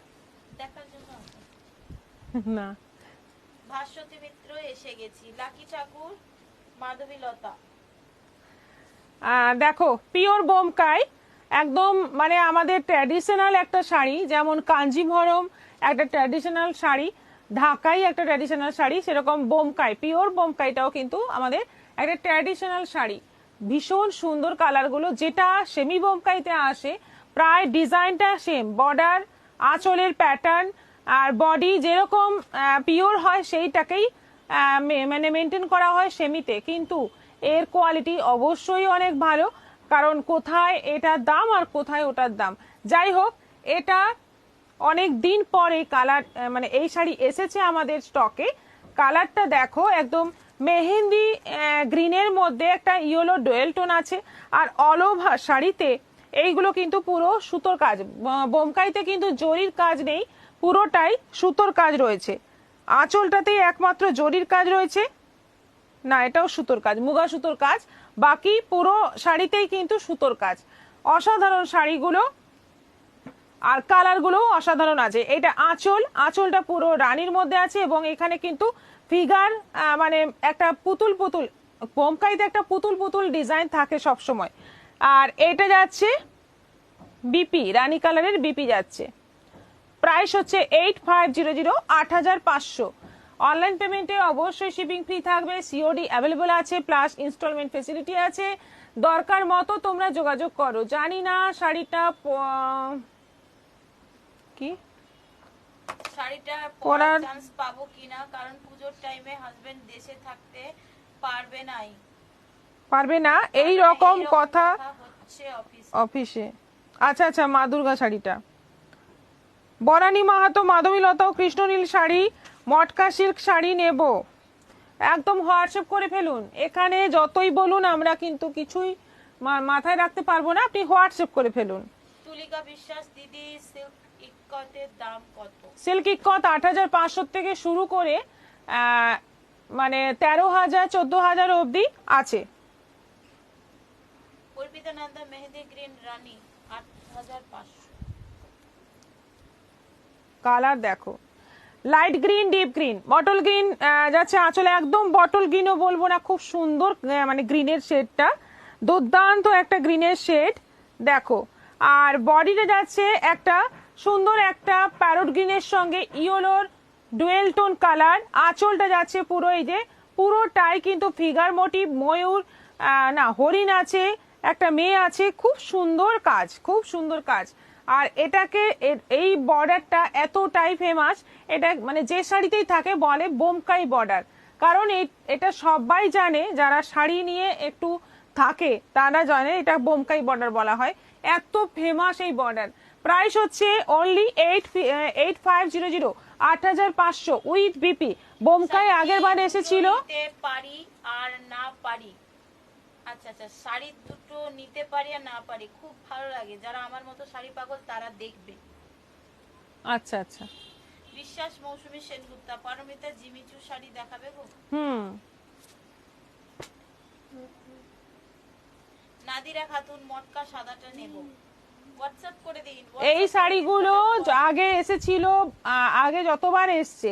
দেখার জন্য না। ভাস্বতী মিত্র, এসে গেছি। লাকি ঠাকুর, মাধবীলতা। দেখো, পিওর বোমকাই একদম, মানে আমাদের ট্র্যাডিশনাল একটা শাড়ি, যেমন কাঞ্জিভরম একটা ট্র্যাডিশনাল শাড়ি, ঢাকাই একটা ট্র্যাডিশনাল শাড়ি, সেরকম বোমকাই, পিওর বোমকাইটাও কিন্তু আমাদের একটা ট্র্যাডিশনাল শাড়ি। ভীষণ সুন্দর কালারগুলো, যেটা সেমি বোমকাইতে আসে প্রায় ডিজাইনটা সেম, বর্ডার আঁচলের প্যাটার্ন আর বডি যেরকম পিওর হয় সেইটাকেই মানে মেনটেন করা হয় সেমিতে, কিন্তু এর কোয়ালিটি অবশ্যই অনেক ভালো, কারণ কোথায় এটার দাম আর কোথায় ওটার দাম। যাই হোক, এটা অনেক দিন পরে কালার মানে এই শাড়ি এসেছে আমাদের স্টকে। কালারটা দেখো, একদম মেহেন্দি গ্রিনের মধ্যে একটা ইয়েলো ডুয়েল টোন আছে, আর অল ওভার শাড়িতে এইগুলো কিন্তু পুরো সুতোর কাজ। বোমকাইতে কিন্তু জরির কাজ নেই, পুরোটাই সুতোর কাজ রয়েছে। আঁচলটাতেই একমাত্র জরির কাজ রয়েছে, না এটাও সুতোর কাজ, মুগা সুতোর কাজ, বাকি পুরো শাড়িতেই কিন্তু সুতোর কাজ। অসাধারণ শাড়িগুলো, আর কালারগুলো অসাধারণ আছে। এটা আঁচলটা পুরো রানীর মধ্যে আছে, এবং এখানে কিন্তু ফিগার মানে একটা পুতুল পুতুল, বোমকাইতে একটা পুতুল পুতুল ডিজাইন থাকে সব সময়। আর এটা যাচ্ছে বিপি, রানী কালারের বিপি যাচ্ছে। প্রাইস হচ্ছে 8500, 8500। অনলাইন পেমেন্টে অবশ্যই শিপিং ফ্রি থাকবে, সিওডি অ্যাভেলেবল আছে, প্লাস ইনস্টলমেন্ট ফেসিলিটি আছে। দরকার মতো তোমরা যোগাযোগ করো। জানি না শাড়িটা কি শাড়িটা পরার পরার চান্স পাবো কিনা, কারণ পুজোর টাইমে হাজবেন্ড দেশে থাকতে পারবে না, এই রকম কথা হচ্ছে অফিসে। আচ্ছা আচ্ছা, মা দুর্গা শাড়িটা, বরানী মাহাতো, মাধবীলতা ও কৃষ্ণনীল শাড়ি, মটকা সিল্ক শাড়ি নেব, একদম হোয়াটসঅ্যাপ করে ফেলুন। এখানে যতই বলুন আমরা কিন্তু কিছুই মাথায় রাখতে পারবো না, আপনি হোয়াটসঅ্যাপ করে ফেলুন। তুলিকা বিশ্বাস দিদি, সিল্ক ইক্কতের দাম কত? সিল্ক ইক্কত 8500 থেকে শুরু করে মানে 13000 14000 অবধি আছে। অর্পিতা নন্দা মেহেদি গ্রিন রানী 8500। কালার দেখো, light green, deep green, bottle green যাচ্ছে আঁচলে, একদম বটল গ্রিনও বলবো না, খুব সুন্দর মানে গ্রিনের শেডটা, দুর্দান্ত একটা গ্রিনের শেড দেখো। আর বডিটা যাচ্ছে একটা সুন্দর একটা প্যারট গ্রিনের সঙ্গে ইয়েলোর ডুয়েল টোন কালার। আঁচলটা যাচ্ছে পুরো এই যে পুরোটাই কিন্তু ফিগার মোটিভ, ময়ূর না হরিণ আছে, একটা মেয়ে আছে, খুব সুন্দর কাজ, খুব সুন্দর কাজ। আর এটাকে এই বর্ডারটা এতটাই ফেমাস, এটা মানে যে শাড়িতেই থাকে বলে বোমকাই বর্ডার, কারণ এটা সবাই জানে, যারা শাড়ি নিয়ে একটু থাকে তারা জানে এটা বোমকাই বর্ডার বলা হয়, এত ফেমাস এই বর্ডার। প্রাইস হচ্ছে অনলি 8500, 8500 উইথ বিপি। বোমকাই আগের বার এসেছিল। পারি আর না পারি, আচ্ছা আচ্ছা, শাড়ি দুটো নিতে পারি আর না পারি, খুব ভালো লাগে, যারা আমার মতো শাড়ি পাগল তারা দেখবে। আচ্ছা আচ্ছা, বিশ্বাস মৌসুমী সেনগুপ্তা, পারমিতা জিমিচু শাড়ি দেখাবে গো। নাদিরা খাতুন, মটকা সাদাটা নেব, হোয়াটসঅ্যাপ করে দিন। এই শাড়িগুলো আগে এসেছিল, আগে যতবার এসছে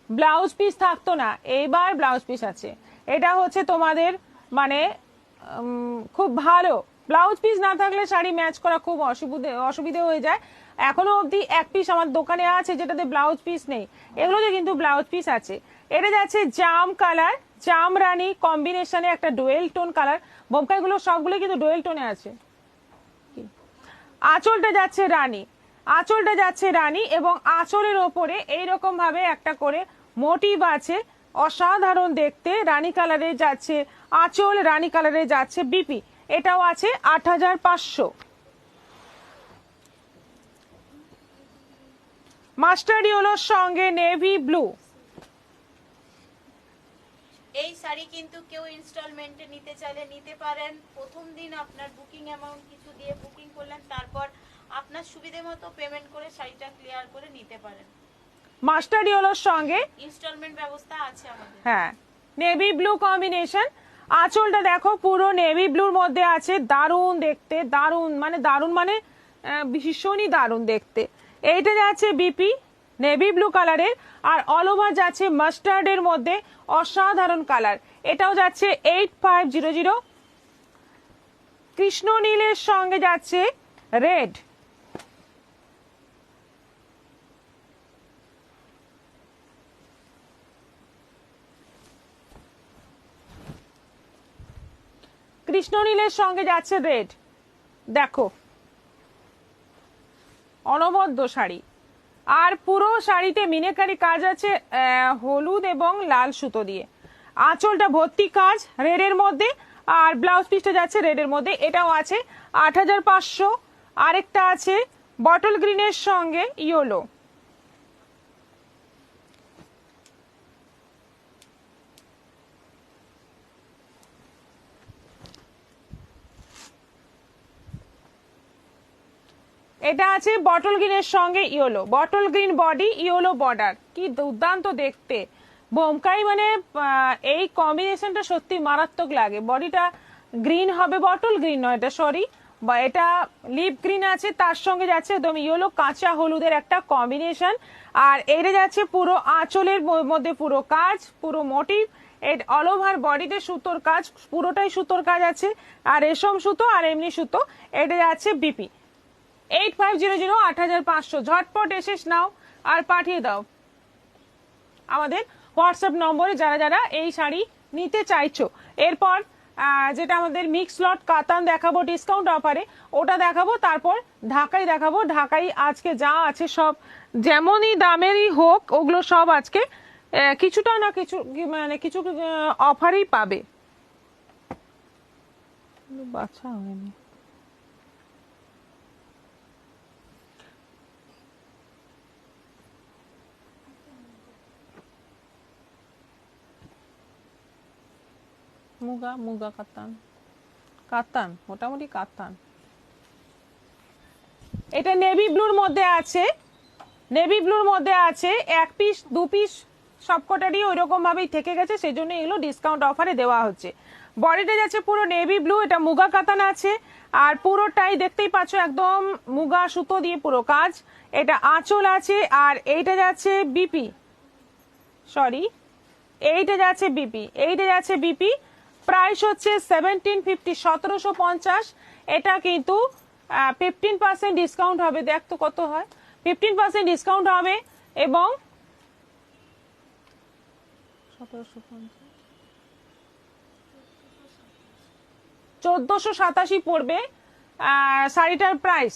ব্লাউজ পিস থাকতো না, এইবার ব্লাউজ পিস আছে। এটা হচ্ছে তোমাদের মানে খুব ভালো, ব্লাউজ পিস না থাকলে শাড়ি ম্যাচ করা খুব অসুবিধে হয়ে যায়। এখনো অবধি এক পিস আমার দোকানে আছে যেটাতে ব্লাউজ পিস নেই, এগুলোতে কিন্তু ব্লাউজ পিস আছে। এটা যাচ্ছে জাম কালার, জাম রানী কম্বিনেশনে একটা ডুয়েল টোন কালার, বোমকাইগুলো সবগুলো কিন্তু ডুয়েল টোনে আছে। আঁচলটা যাচ্ছে রানী, আঁচলটা যাচ্ছে রানী, এবং আঁচলের ওপরে এইরকম ভাবে একটা করে মোটিভ আছে, অসাধারণ দেখতে। রানী কালারে যাচ্ছে আঁচল, রানী কালারে যাচ্ছে বিপি, এটাও আছে 8500। মাস্টার্ড ইয়েলোর সঙ্গে নেভি ব্লু। এই শাড়ি কিন্তু কেউ ইনস্টলমেন্টে নিতে চাইলে নিতে পারেন। প্রথম দিন আপনার বুকিং অ্যামাউন্ট কিছু দিয়ে বুকিং করলেন, তারপর আপনার সুবিধে মতো পেমেন্ট করে শাড়িটা ক্লিয়ার করে নিতে পারেন। মাস্টার্ড ইয়েলোর সঙ্গে ইনস্টলমেন্ট ব্যবস্থা আছে আমাদের। হ্যাঁ, নেভি ব্লু কম্বিনেশন। আঁচলটা দেখো পুরো নেভি ব্লুর মধ্যে আছে, দারুণ দেখতে, দারুণ মানে ভীষণই দারুণ দেখতে। এইটা যাচ্ছে বিপি নেভি ব্লু কালারের, আর অল ওভার যাচ্ছে মাস্টার্ডের মধ্যে, অসাধারণ কালার। এটাও যাচ্ছে 8500। কৃষ্ণ নীলের সঙ্গে যাচ্ছে রেড, কৃষ্ণ নীলের সঙ্গে যাচ্ছে রেড, দেখো অনবদ্য শাড়ি, আর পুরো শাড়িতে মিনাকারি কাজ আছে হলুদ এবং লাল সুতো দিয়ে। আঁচলটা ভর্তি কাজ রেডের মধ্যে, আর ব্লাউজ পিসটা যাচ্ছে রেডের মধ্যে। এটাও আছে 8,500। আরেকটা আছে বটল গ্রিনের সঙ্গে ইয়েলো। এটা আছে বটল গ্রিনের সঙ্গে yellow, bottle green body yellow border, কি দুর্দান্ত দেখতে। বোমকাই মানে এই কম্বিনেশনটা সত্যি মারাত্মক লাগে। বডিটা গ্রিন হবে, বটল গ্রিন নয় এটা, সরি, বা এটা লিপ গ্রিন আছে, তার সঙ্গে যাচ্ছে একদম ইয়েলো কাঁচা হলুদের একটা কম্বিনেশন। আর এটা যাচ্ছে পুরো আঁচলের মধ্যে পুরো কাজ, পুরো মোটিভ, অল ওভার বডিতে সুতোর কাজ, পুরোটাই সুতোর কাজ আছে, আর রেশম সুতো আর এমনি সুতো। এটা যাচ্ছে বিপি 8500, 8,500। ঝটপট এসে নাও আর পাঠিয়ে দাও আমাদের হোয়াটসঅ্যাপ নম্বরে যারা যারা এই শাড়ি নিতে চাইছো। এরপর যেটা আমাদের মিক্স লট কাতান দেখাবো ডিসকাউন্ট অফারে, ওটা দেখাবো। তারপর ঢাকাই দেখাবো। ঢাকাই আজকে যা আছে সব যেমনই দামেরই হোক, ওগুলো সব আজকে কিছুটা না কিছু মানে কিছু অফারই পাবে। বাচ্চা হয়নি। মুগা মুগা কাতান, কাতান মোটামুটি কাতান। এটা নেভি ব্লুর মধ্যে আছে, নেভি ব্লুর মধ্যে আছে। 1 পিস 2 পিস সবকটারই ওই রকম ভাবেই থেকে গেছে, সেই জন্য এগুলো ডিসকাউন্ট অফারে দেওয়া হচ্ছে। বডিটা যাচ্ছে পুরো নেভি ব্লু, এটা মুগা কাতান আছে, আর পুরোটাই দেখতেই পাচ্ছ একদম মুগা সুতো দিয়ে পুরো কাজ। এটা আঁচল আছে, আর এইটা যাচ্ছে বিপি, সরি এইটা যাচ্ছে বিপি, এইটা যাচ্ছে বিপি। প্রাইস হচ্ছে 1750, 1750। এটা কিন্তু 15% ডিসকাউন্ট হবে, দেখ তো কত হয়, 15% ডিসকাউন্ট হবে এবং 1487 পড়বে শাড়িটার প্রাইস,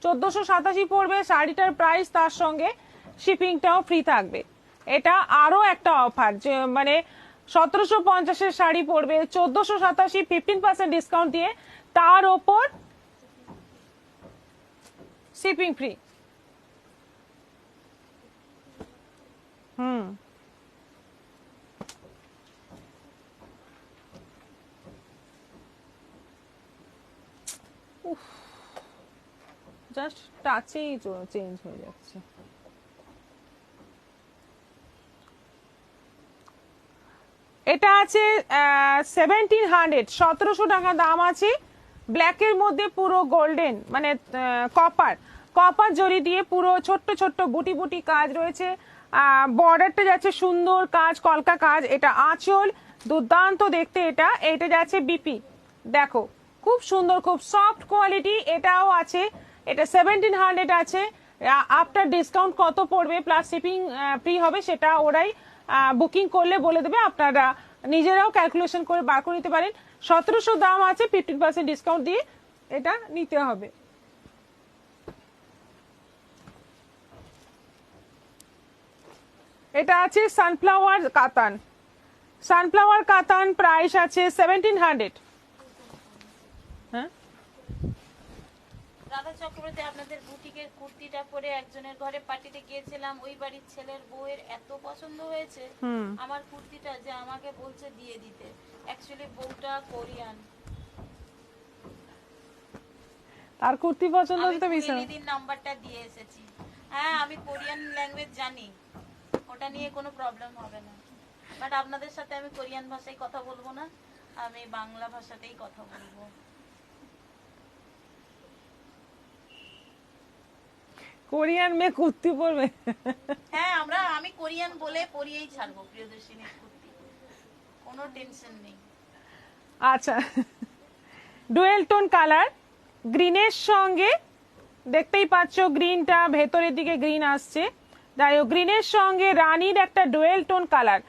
1487 পড়বে শাড়িটার প্রাইস, তার সঙ্গে শিপিংটাও ফ্রি থাকবে। এটা আরো একটা অফার, যে মানে 1750-এর শাড়ি পড়বে 1487, 15% ডিসকাউন্ট দিয়ে, তার ওপর শিপিং ফ্রি। জাস্ট টাচেই চেঞ্জ হয়ে যাচ্ছে। এটা আছে 1700, 1700 টাকা দাম আছে। ব্ল্যাকের মধ্যে পুরো গোল্ডেন মানে কপার, কপার জরি দিয়ে পুরো ছোট্ট ছোট্ট বুটি বুটি কাজ রয়েছে। বর্ডারটা যাচ্ছে সুন্দর কাজ, কলকা কাজ। এটা আঁচল দুর্দান্ত দেখতে। এটা যাচ্ছে বিপি, দেখো খুব সুন্দর, খুব সফট কোয়ালিটি। এটাও আছে, এটা 1700 আছে। আফটার ডিসকাউন্ট কত পড়বে প্লাস শিপিং ফ্রি হবে সেটা ওরাই বুকিং করলে বলে দেবে, আপনারা নিজেরাও ক্যালকুলেশন করে বার করে নিতে পারেন। 1700 দাম আছে, 15% ডিসকাউন্ট দিয়ে এটা নিতে হবে। এটা আছে সানফ্লাওয়ার কাতান, সানফ্লাওয়ার কাতান প্রাইস আছে 1700। হ্যাঁ রাধা চক্রবর্তী, আপনাদের বুটিকের কুর্তিটা পরে একজনের ঘরে পার্টিতে গিয়েছিলাম, ওই বাড়ির ছেলের বউয়ের এত পছন্দ হয়েছে আমার কুর্তিটা যে আমাকে বলছে দিয়ে দিতে। অ্যাকচুয়ালি বউটা কোরিয়ান, তার কুর্তি পছন্দ হচ্ছে তো বিশাল। আমি দিন নাম্বারটা দিয়ে এসেছি। হ্যাঁ আমি কোরিয়ান ল্যাঙ্গুয়েজ জানি, ওটা নিয়ে কোনো প্রবলেম হবে না। বাট আপনাদের সাথে আমি কোরিয়ান ভাষায় কথা বলবো না, আমি বাংলা ভাষাতেই কথা বলবো। কোরিয়ান মেয়ে কুর্তি পরবে? হ্যাঁ আমি কোরিয়ান বলে পরিয়েই ছাড়বো প্রিয়দর্শিনীর কুর্তি, কোনো টেনশন নেই। আচ্ছা, ডুয়েল টোন কালার গ্রিনের সঙ্গে, দেখতেই পাচ্ছ গ্রিনটা ভেতরের দিকে গ্রিন আসছে, যাই হোক গ্রিনের সঙ্গে রানীর একটা ডুয়েল টোন কালার।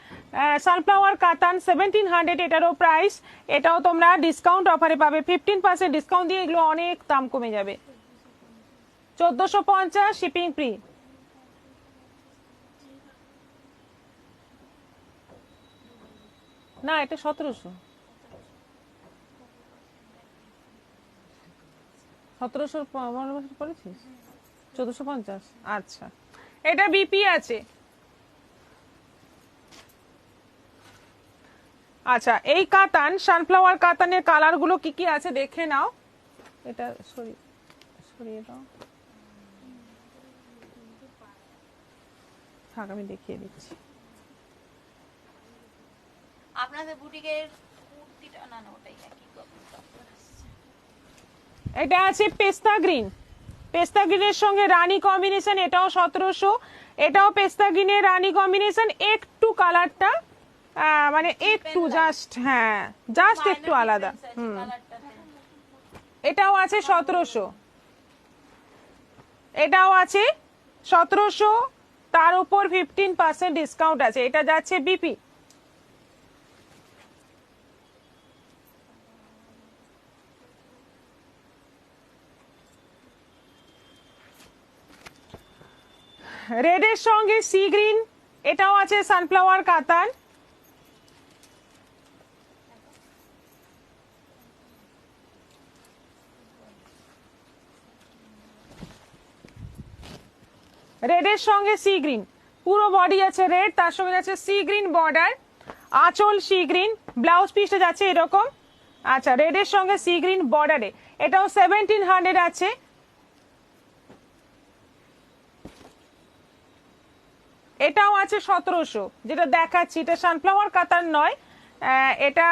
সানফ্লাওয়ার কাতান 1700 এটারও প্রাইস। এটাও তোমরা ডিসকাউন্ট অফারে পাবে, 15% ডিসকাউন্ট দিয়ে এগুলো অনেক দাম কমে যাবে। 1450 শিপিং ফ্রি। না এটা 1700, 1700 পড়েছিস, 1450। আচ্ছা, এটা বিপি আছে। আচ্ছা, এই কাতান, সানফ্লাওয়ার কাতানের কালার গুলো কি কি আছে দেখে নাও। এটা সরিয়ে দাও, থাক আমি দেখিয়ে দিচ্ছি। আপনাদের বুটিকের কুর্তিটা না না ওটাই একই কথা। এটা আছে পেস্তা গ্রিন, পেস্তা গ্রিনের সঙ্গে রানী কম্বিনেশন, এটাও 1700। এটাও পেস্তা গ্রিনের রানী কম্বিনেশন, একটু কালারটা মানে একটু জাস্ট, হ্যাঁ জাস্ট একটু আলাদা। এটাও আছে 1700, এটাও আছে 1700, তার উপর 15% ডিসকাউন্ট আছে। এটা যাচ্ছে বিপি। রেডের সঙ্গে সি গ্রিন, এটাও আছে সানফ্লাওয়ার কাতান। রেডের সঙ্গে সি গ্রিন, পুরো বডি আছে রেড, তার সঙ্গে যাচ্ছে সি গ্রিন বর্ডার, আঁচল সি গ্রিন, ব্লাউজ পিসটা যাচ্ছে এরকম। আচ্ছা, রেডের সঙ্গে সি গ্রিন বর্ডারে, এটাও 1700 আছে। এটাও আছে 1700, যেটা দেখাচ্ছি এটা সানফ্লাওয়ার কাতান নয়, এটা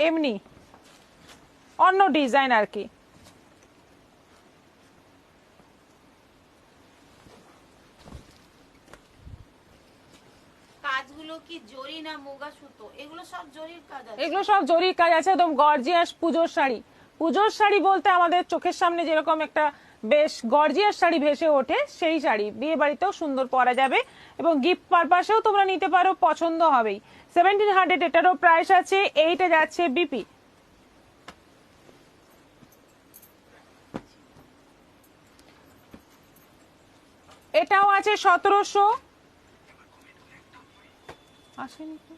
এমনি অন্য ডিজাইন আর কি। কাজগুলো কি জরি না মুগা সুতো? এগুলো সব জরির কাজ আছে। এগুলো সব জরির কাজ আছে, একদম গর্জিয়াস পুজোর শাড়ি। পুজোর শাড়ি বলতে আমাদের চোখের সামনে যেরকম একটা বেশ গর্জিয়াস শাড়ি ভেসে ওঠে, সেই শাড়ি বিয়ে বাড়িতেও সুন্দর পরা যাবে এবং গিফট পারপাসেও তোমরা নিতে পারো, পছন্দ হবেই। 1700 এটারও প্রাইস আছে। এইটা যাচ্ছে বিপি। এটাও আছে 1700। আসেনি তো।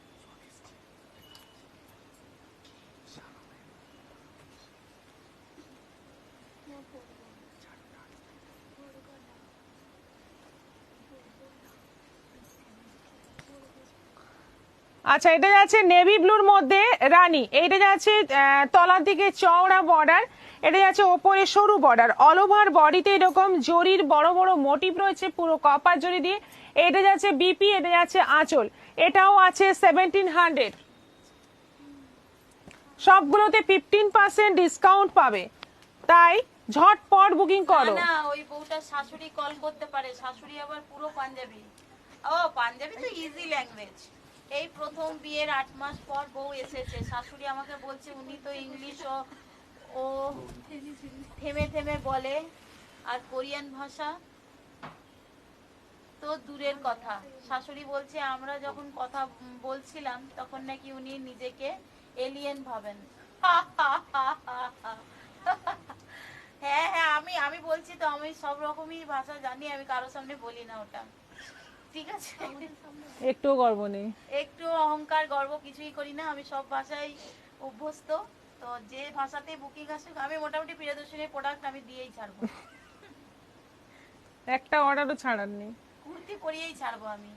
আচ্ছা, এটা যাচ্ছে নেভি ব্লুর মধ্যে রানী, এইটা যাচ্ছে তলার দিকে চওড়া বর্ডার, এটা যাচ্ছে ওপরে সরু বর্ডার, অল ওভার বডিতে এরকম জরির বড় বড় মোটিভ রয়েছে, পুরো কপার জরি দিয়ে। এটা যাচ্ছে বিপি, এটা যাচ্ছে আঁচল, এটাও আছে 1700। সবগুলোতে 15% ডিসকাউন্ট পাবে, তাই ঝটপট বুকিং করো। না ওই বউটা শাশুড়ি কল করতে পারে, শাশুড়ি আবার পুরো পাঞ্জাবি। ও পাঞ্জাবি তো ইজি ল্যাঙ্গুয়েজ। এই প্রথম বিয়ের 8 মাস পর বউ এসেছে, শাশুড়ি আমাকে বলছে উনি তো ইংলিশ ও থেমে থেমে বলে, আর কোরিয়ান ভাষা তো দূরের কথা। শাশুড়ি বলছে আমরা যখন কথা বলছিলাম তখন নাকি উনি নিজেকে এলিয়েন ভাবেন। হ্যাঁ হ্যাঁ, আমি বলছি তো, আমি সব রকমই ভাষা জানি, আমি কারোর সামনে বলি না ওটা, ঠিক আছে? একটু গর্ব নেই, একটু অহংকার গর্ব কিছুই করি না, আমি সব ভাষায় অভ্যস্ত। তো যে ভাষাতে বুকিং আসুক, আমি মোটামুটি প্রিয়দর্শনীর প্রোডাক্ট আমি দিয়েই ছাড়বো, একটা অর্ডারও ছাড়ার নেই, কুর্তি পরিয়েই ছাড়বো আমি।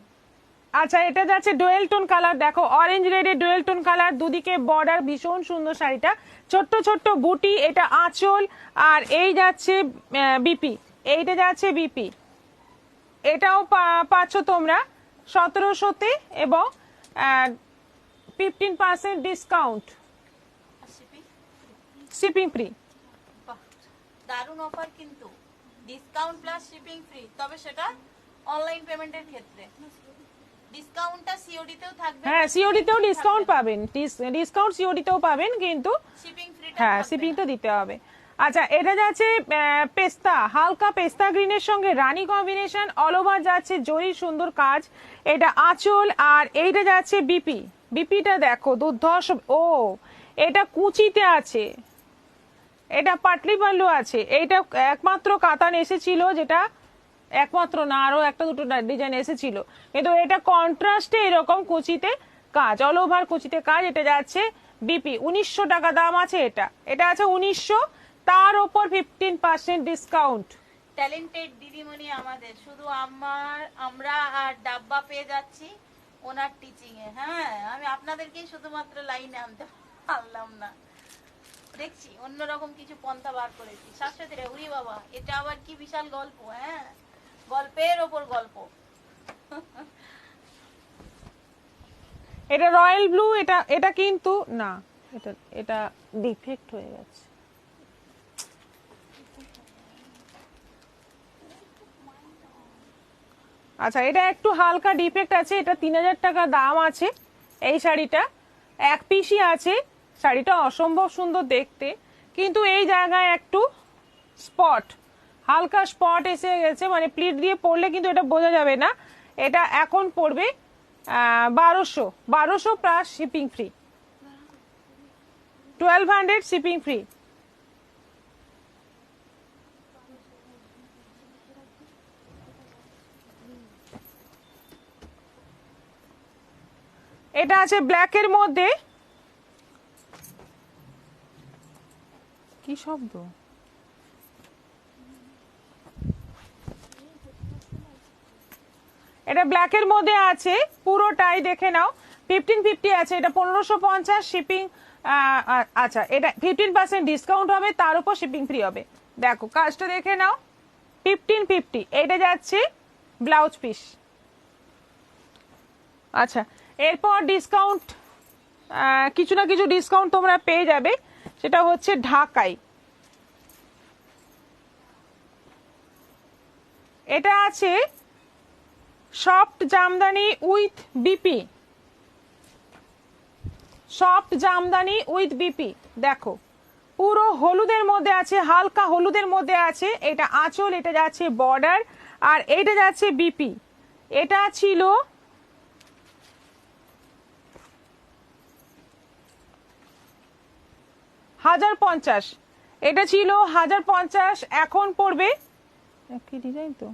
আচ্ছা, এটা যাচ্ছে ডুয়েল টোন কালার, দেখো অরেঞ্জ রেডে ডুয়েল টোন কালার, দুদিকে বর্ডার, ভীষণ সুন্দর শাড়িটা, ছোট্ট ছোট্ট বুটি, এটা আঁচল, আর এই যাচ্ছে বিপি, এইটা যাচ্ছে বিপি। এটাও পাচ্ছ তোমরা 1700-তে এবং 15% ডিসকাউন্ট, শিপিং ফ্রি। দারুণ অফার কিন্তু, ডিসকাউন্ট প্লাস শিপিং ফ্রি, তবে সেটা অনলাইন পেমেন্টের ক্ষেত্রে। ডিসকাউন্টটা সিওডিতেও থাকবে। হ্যাঁ, সিওডিতেও ডিসকাউন্ট পাবেন, ডিসকাউন্ট সিওডিতেও পাবেন, কিন্তু শিপিং ফ্রিটা হ্যাঁ শিপিং তো দিতে হবে। আচ্ছা, এটা যাচ্ছে পেস্তা, হালকা পেস্তা গ্রিনের সঙ্গে রানী কম্বিনেশন, অল ওভার যাচ্ছে জরির সুন্দর কাজ, এটা আঁচল, আর এইটা যাচ্ছে বিপি। বিপিটা দেখো দুর্ধর্ষ, ও এটা কুচিতে আছে, এটা পাটলি পাল্লু আছে, এইটা একমাত্র কাতান এসেছিল, যেটা একমাত্র না, আরো একটা দুটো ডিজাইন এসেছিল, কিন্তু এটা কন্ট্রাস্টে এরকম কুচিতে কাজ, অল ওভার কুচিতে কাজ। এটা যাচ্ছে বিপি, 1900 টাকা দাম আছে। এটা আছে 1900, তার ওপর 15% ডিসকাউন্ট। ট্যালেন্টেড দিদিমণি আমাদের, শুধু আমরা আর ডাব্বা পেয়ে যাচ্ছি ওনার টিচিং এ। হ্যাঁ, আমি আপনাদেরকেই শুধুমাত্র লাইনে আনতে পারলাম না, দেখছি অন্যরকম কিছু পন্থা বার করেছি। শাশ্বতীরা, উরি বাবা, এটা আবার কি বিশাল গল্প! হ্যাঁ, গল্পের ওপর গল্প। এটা রয়্যাল ব্লু, এটা কিন্তু না, এটা ডিফেক্ট হয়ে গেছে। আচ্ছা, এটা একটু হালকা ডিফেক্ট আছে। এটা 3000 টাকা দাম আছে। এই শাড়িটা এক পিসই আছে। শাড়িটা অসম্ভব সুন্দর দেখতে, কিন্তু এই জায়গায় একটু স্পট, হালকা স্পট এসে গেছে। মানে প্লিট দিয়ে পরলে কিন্তু এটা বোঝা যাবে না। এটা এখন পড়বে 1200 plus shipping free, 1200 shipping free. এটা আছে ব্ল্যাকের মধ্যে। কি শব্দ? এটা ব্ল্যাকের মধ্যে আছে, পুরোটাই দেখে নাও। 1550 আছে, এটা 1550 শিপিং। আচ্ছা, এটা 15% ডিসকাউন্ট হবে, তার উপর শিপিং ফ্রি হবে। দেখো কাজটা দেখে নাও, 1550। এটা যাচ্ছে ব্লাউজ পিস। আচ্ছা, এরপর ডিসকাউন্ট, কিছু না কিছু ডিসকাউন্ট তোমরা পেয়ে যাবে। সেটা হচ্ছে ঢাকাই। এটা আছে soft Jamdani with BP, soft Jamdani with BP. দেখো পুরো হলুদের মধ্যে আছে, হালকা হলুদের মধ্যে আছে। এটা আঁচল, এটা যাচ্ছে বর্ডার, আর এটা যাচ্ছে বিপি। এটা ছিল 1050, এটা ছিল 1050, এখন পড়বে কি ডিজাইন তো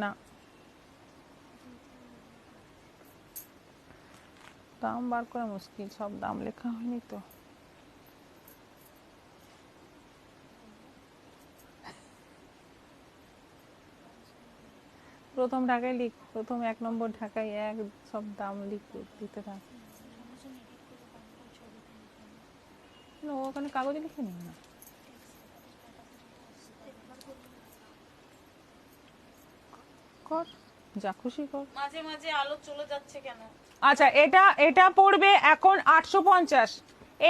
না, দাম বার করা মুশকিল, সব দাম লেখা হয়নি তো। প্রথম ঢাকায় লিখ, প্রথম 1 নম্বর ঢাকায় সব দাম দিতে থাক। ওখানে কাগজে লিখে নিন না। কর, যা খুশি কর। মাঝে মাঝে আলো চলে যাচ্ছে কেন? আচ্ছা, এটা পড়বে এখন 850,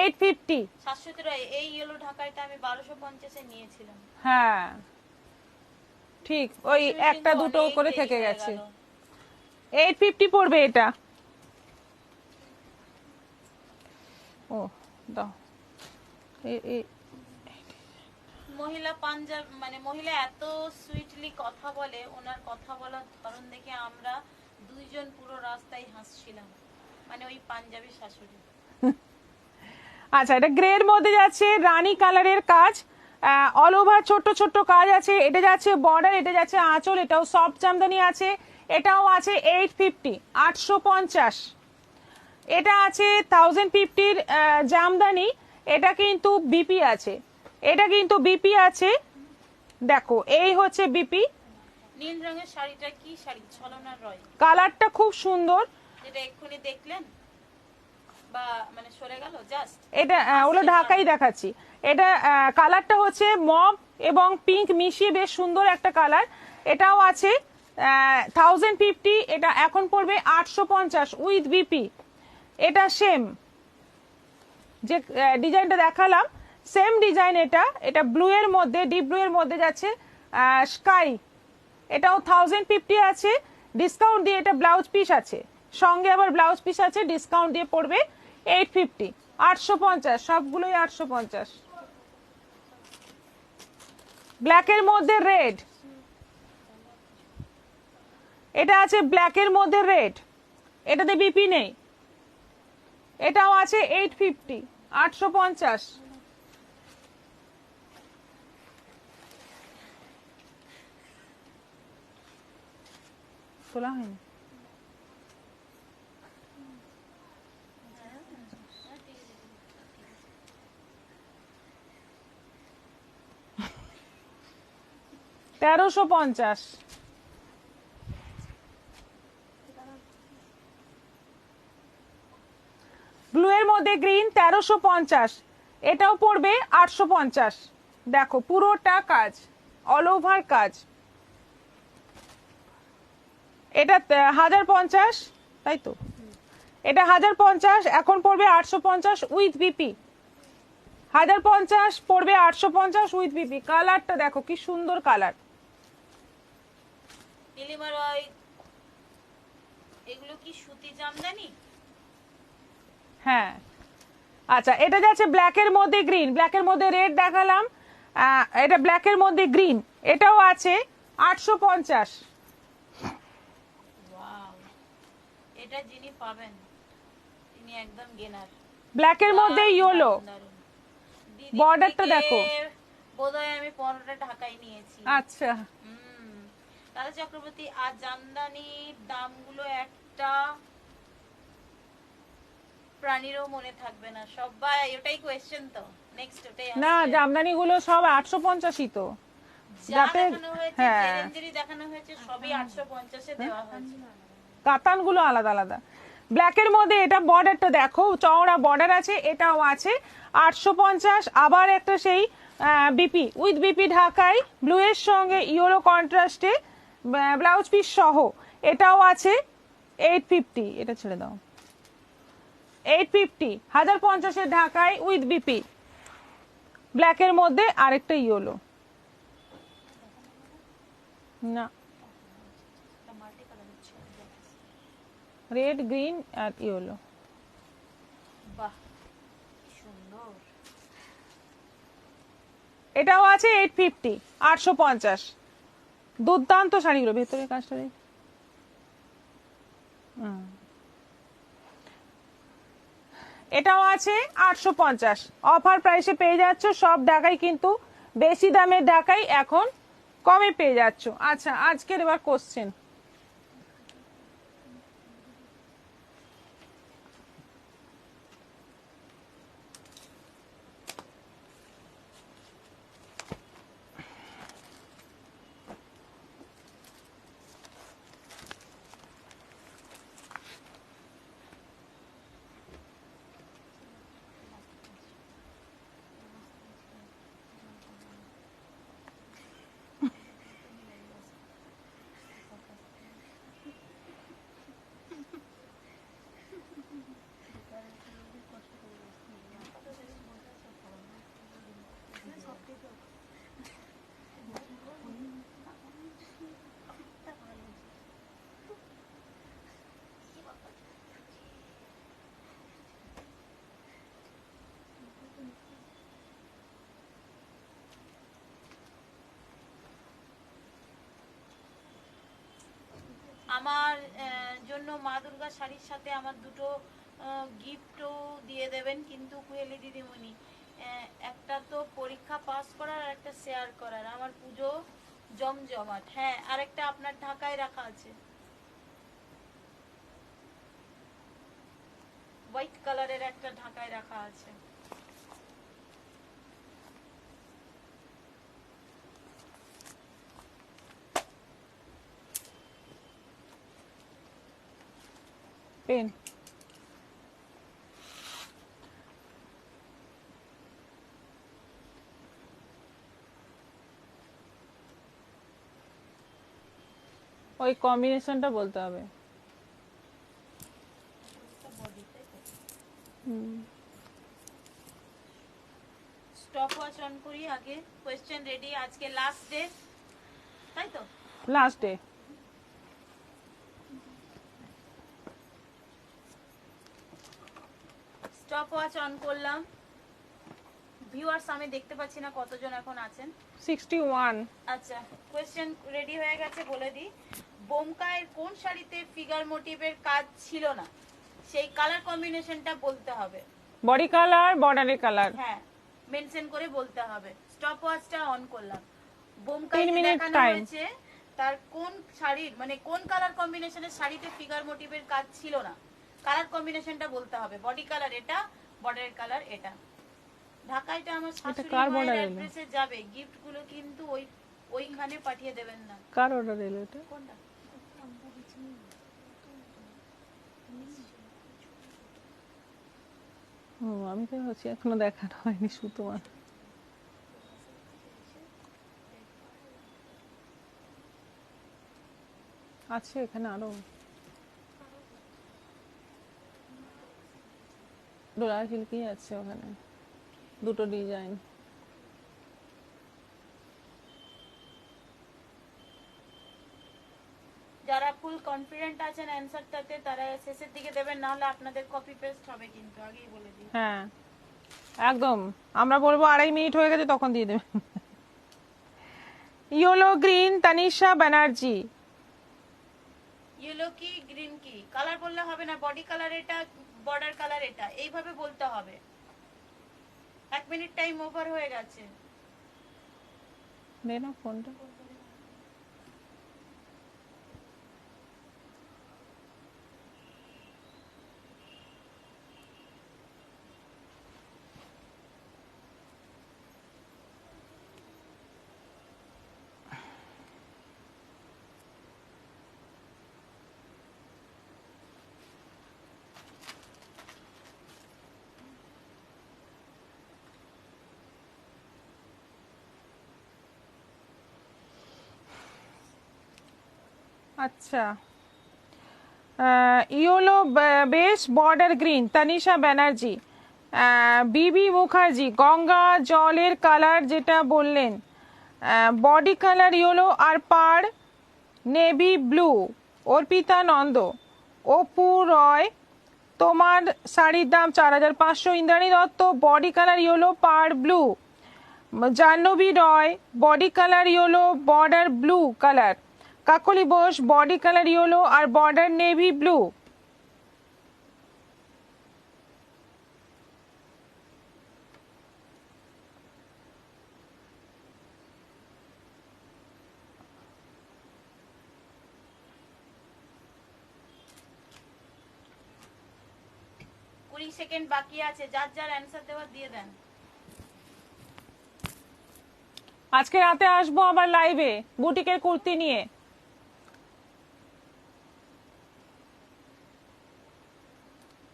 850। শাশ্বতীরা, এই ইয়েলো ঢাকাইটা আমি 1250 এ নিয়েছিলাম। হ্যাঁ ঠিক, ওই একটা দুটো করে থেকে গেছে। 850 পড়বে এটা। ও দাও। মহিলা পাঞ্জাব, মানে মহিলা এত সুইটলি কথা বলে, ওনার কথা বলার ধরন দেখে আমরা দুইজন পুরো রাস্তায় হাসছিলাম, মানে ওই পাঞ্জাবি শাশুড়ি। আচ্ছা, এটা গ্রের মধ্যে যাচ্ছে, রানী কালারের কাজ, অল ওভার ছোট্ট ছোট্ট কাজ আছে। এটা যাচ্ছে বর্ডার, এটা যাচ্ছে আঁচল, এটাও সফট জামদানি আছে। এটাও আছে 850, 850। এটা আছে 1050 জামদানি, এটা কিন্তু বিপি আছে, এটা কিন্তু বিপি আছে। দেখো এই হচ্ছে বিপি। নীল রঙের শাড়িটা কি শাড়ি? ছলনার রয়। কালারটা খুব সুন্দর, যেটা এক্ষুনি দেখলেন, বা মানে সরে গেল জাস্ট। এটা ওগুলো ঢাকাই দেখাচ্ছি। এটা কালারটা হচ্ছে মভ এবং পিঙ্ক মিশিয়ে বেশ সুন্দর একটা কালার। এটাও আছে 1050, এটা এখন পড়বে 850 উইথ বিপি। এটা সেম যে ডিজাইনটা দেখালাম, সেম ডিজাইন। এটা ব্লু এর মধ্যে, ডিপ ব্লু এর মধ্যে যাচ্ছে স্কাই। এটাও 1050 আছে, ডিসকাউন্ট দিয়ে এটা ব্লাউজ পিস আছে, সঙ্গে আবার ব্লাউজ পিস আছে, ডিসকাউন্ট দিয়ে পড়বে 850, 850, সবগুলোই 850। ব্ল্যাকের মধ্যে রেড, এটা আছে ব্ল্যাকের মধ্যে রেড, এটাতে বিপি নেই। এটাও আছে 850, 850। তোলা হয়নি। তেরোশো পঞ্চাশ। ব্লু এর মধ্যে গ্রিন 1350, এটাও পড়বে 850। দেখো পুরোটা কাজ, অল ওভার কাজ। এটা 1050, তাই তো, এটা 1050, এখন পড়বে 850 উইথ বিপি। 1050 পড়বে 850 উইথ বিপি। কালারটা দেখো কি সুন্দর কালার। নীলিমা রয়, এগুলো কি সুতি জামদানি? হ্যাঁ, আচ্ছা, এটা যাচ্ছে ব্ল্যাকের মধ্যে গ্রিন, ব্ল্যাকের মধ্যে রেড দেখালাম, এটা ব্ল্যাকের মধ্যে গ্রিন, এটাও আছে 850। ওয়াও, এটা যিনি পাবেন তিনি একদম গেনার। ব্ল্যাকের মধ্যে ইয়েলো, বর্ডারটা দেখো। বোধহয় আমি 15টা ঢাকাই নিয়েছি। আচ্ছা, রাধা চক্রবর্তী, আর জামদানির দামগুলো একটা প্রাণীরও মনে থাকবে না। সবাই ওটাই কোয়েশ্চেন, তো নেক্সট ওটাই না জামদানি গুলো সব 850ই তো, যাতে হ্যাঁ যে রেঞ্জেরই দেখানো হয়েছে সবই 850 এ দেওয়া হয়েছে। কাতান গুলো আলাদা আলাদা। ব্ল্যাকের মধ্যে এটা বর্ডারটা দেখো, চওড়া বর্ডার আছে, এটাও আছে 850। আবার একটা সেই বিপি উইথ বিপি ঢাকাই, ব্লু এর সঙ্গে ইয়েলো কন্ট্রাস্টে ব্লাউজ পিস সহ, এটাও আছে 850। এটা ছেড়ে দাও, 850, 1050 এর ঢাকাই উইথ বিপি। ব্ল্যাকের মধ্যে আরেকটা ইয়েলো, না রেড গ্রিন আর ইয়েলো। বাহ কি সুন্দর। এটাও আছে 850, 850। দুর্দান্ত শাড়িগুলো, ভেতরে কাজটা দেখ। এটাও আছে 850, অফার প্রাইসে পেয়ে যাচ্ছ। সব ঢাকাই কিন্তু বেশি দামের ঢাকাই এখন কমে পেয়ে যাচ্ছ। আচ্ছা, আজকের এবার কোশ্চেন। আমার জন্য মা দুর্গা শাড়ির সাথে আমার দুটো গিফটও দিয়ে দেবেন কিন্তু কুহেলি দিদিমণি। একটা তো পরীক্ষা পাস করার আর একটা শেয়ার করার। আমার পুজো জমজমাট। হ্যাঁ, আরেকটা আপনার ঢাকায় রাখা আছে, হোয়াইট কালারের একটা ঢাকায় রাখা আছে। পেন ওই কম্বিনেশনটা বলতে হবে। স্টপ ওয়াচ অন করি আগে। কোয়েশ্চেন রেডি, আজকে লাস্ট ডে, তাই তো? Last day. Stop watch on করলাম। ভিউয়ার্স আমি দেখতে পাচ্ছি না কতজন এখন আছেন। 61। আচ্ছা, কোয়েশ্চেন রেডি হয়ে গেছে, বলে দিই। বোমকায়ের কোন শাড়িতে ফিগার মোটিভের কাজ ছিল না, সেই কালার কম্বিনেশনটা বলতে হবে। বডি কালার, বর্ডারের কালার, হ্যাঁ মেনশন করে বলতে হবে। স্টপ ওয়াচটা অন করলাম। বোমকাই 3 মিনিট দেখানো টাইম। হয়েছে তার কোন শাড়ির মানে কোন কালার কম্বিনেশনের শাড়িতে ফিগার মোটিভের কাজ ছিল না, কালার কম্বিনেশনটা বলতে হবে। বডি কালার এটা, বর্ডারের কালার এটা। ঢাকাইটা আমার শাশুড়ি মায়ের অ্যাড্রেসে যাবে, গিফট গুলো কিন্তু ওইখানে পাঠিয়ে দেবেন না। কার অর্ডার এলো এটা? কোনটা? ও আমি তো ভাবছি এখনো দেখানো হয়নি সুতমার। আছে এখানে আরো ডোরা সিল্কি আছে ওখানে, দুটো ডিজাইন। যারা ফুল কনফিডেন্ট আছেন অ্যানসারটাতে তারা শেষের দিকে দেবেন, না হলে আপনাদের কপি পেস্ট হবে কিন্তু, আগেই বলে দিই। হ্যাঁ একদম, আমরা বলবো 2.5 মিনিট হয়ে গেছে তখন দিয়ে দেবেন। Yellow green Tanisha Banerjee. Yellow কি গ্রিন কি কালার বললে হবে না, বডি কালার এটা, বর্ডার কালার এটা, এইভাবে বলতে হবে। 1 মিনিট টাইম ওভার হয়ে গেছে। দে না ফোনটা। আচ্ছা yellow base border green Tanisha Banerjee. Bibi Mukherjee Ganga জলের কালার যেটা বললেন, বডি কালার ইয়েলো আর পার নেভি ব্লু। অর্পিতা নন্দ। অপু রয় তোমার শাড়ির দাম 4500। Indrani Dutta body colour yellow পার blue. Jahnavi Roy body colour yellow border blue colour. Kakoli Bose body colour yellow আর বর্ডার নেভি ব্লু। সেকেন্ড বাকি আছে, যার যার অ্যানসার দেওয়া দিয়ে দেন। আজকে রাতে আসবো আবার লাইভে বুটিকের কুর্তি নিয়ে।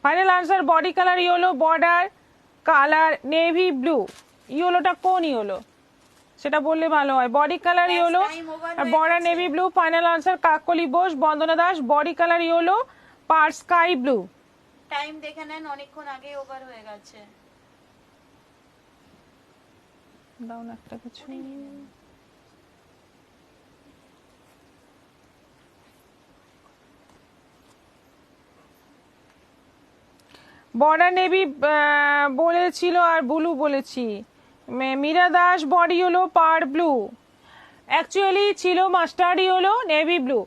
Final answer body colour yellow border colour navy blue. ইয়েলোটা কোন ইয়েলো সেটা বললে ভালো হয়। বডি কালার ইয়েলো আর border navy blue. Final answer Kakoli Bose Bandana Das body colour yellow পার স্কাই ব্লু। টাইম দেখে নেন, অনেকক্ষণ আগে ওভার হয়ে গেছে। ডাউন একটা কিছু বর্ডার নেভি বলেছিল আর ব্লু বলেছি। মীরা দাস বডি ইয়েলো পার ব্লু। অ্যাকচুয়ালি ছিল মাস্টার্ড ইয়েলো নেভি ব্লু,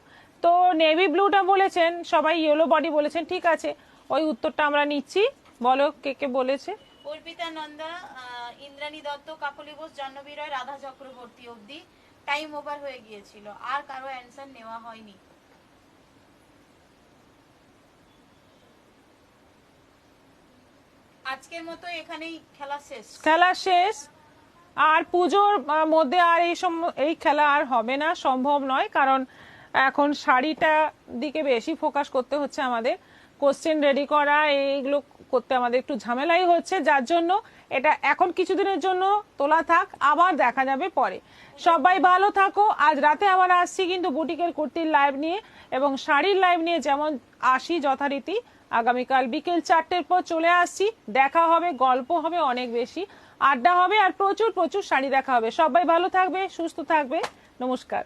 তো নেভি ব্লুটা বলেছেন সবাই, ইয়েলো বডি বলেছেন। ঠিক আছে, ওই উত্তরটা আমরা নিচ্ছি। বলো কে কে বলেছে। অর্পিতা নন্দা, ইন্দ্রাণী দত্ত, কাকলি বোস, জাহ্নবী রয়, রাধা চক্রবর্তী অবধি টাইম ওভার হয়ে গিয়েছিল, আর কারো অ্যানসার নেওয়া হয়নি। আজকের মতো এখানেই খেলা শেষ। খেলা শেষ, আর পুজোর মধ্যে আর এই খেলা আর হবে না, সম্ভব নয়। কারণ এখন শাড়িটা দিকে বেশি ফোকাস করতে হচ্ছে আমাদের। কোশ্চেন রেডি করা এইগুলো করতে আমাদের একটু ঝামেলাই হচ্ছে, যার জন্য এটা এখন কিছুদিনের জন্য তোলা থাক, আবার দেখা যাবে পরে। সবাই ভালো থাকো। আজ রাতে আবার আসছি কিন্তু বুটিকের কুর্তির লাইভ নিয়ে এবং শাড়ির লাইভ নিয়ে, যেমন আসি যথারীতি। আগামীকাল বিকেল 4টের পর চলে আসছি, দেখা হবে, গল্প হবে অনেক বেশি, আড্ডা হবে আর প্রচুর প্রচুর শাড়ি দেখা হবে। সবাই ভালো থাকবে, সুস্থ থাকবে। নমস্কার।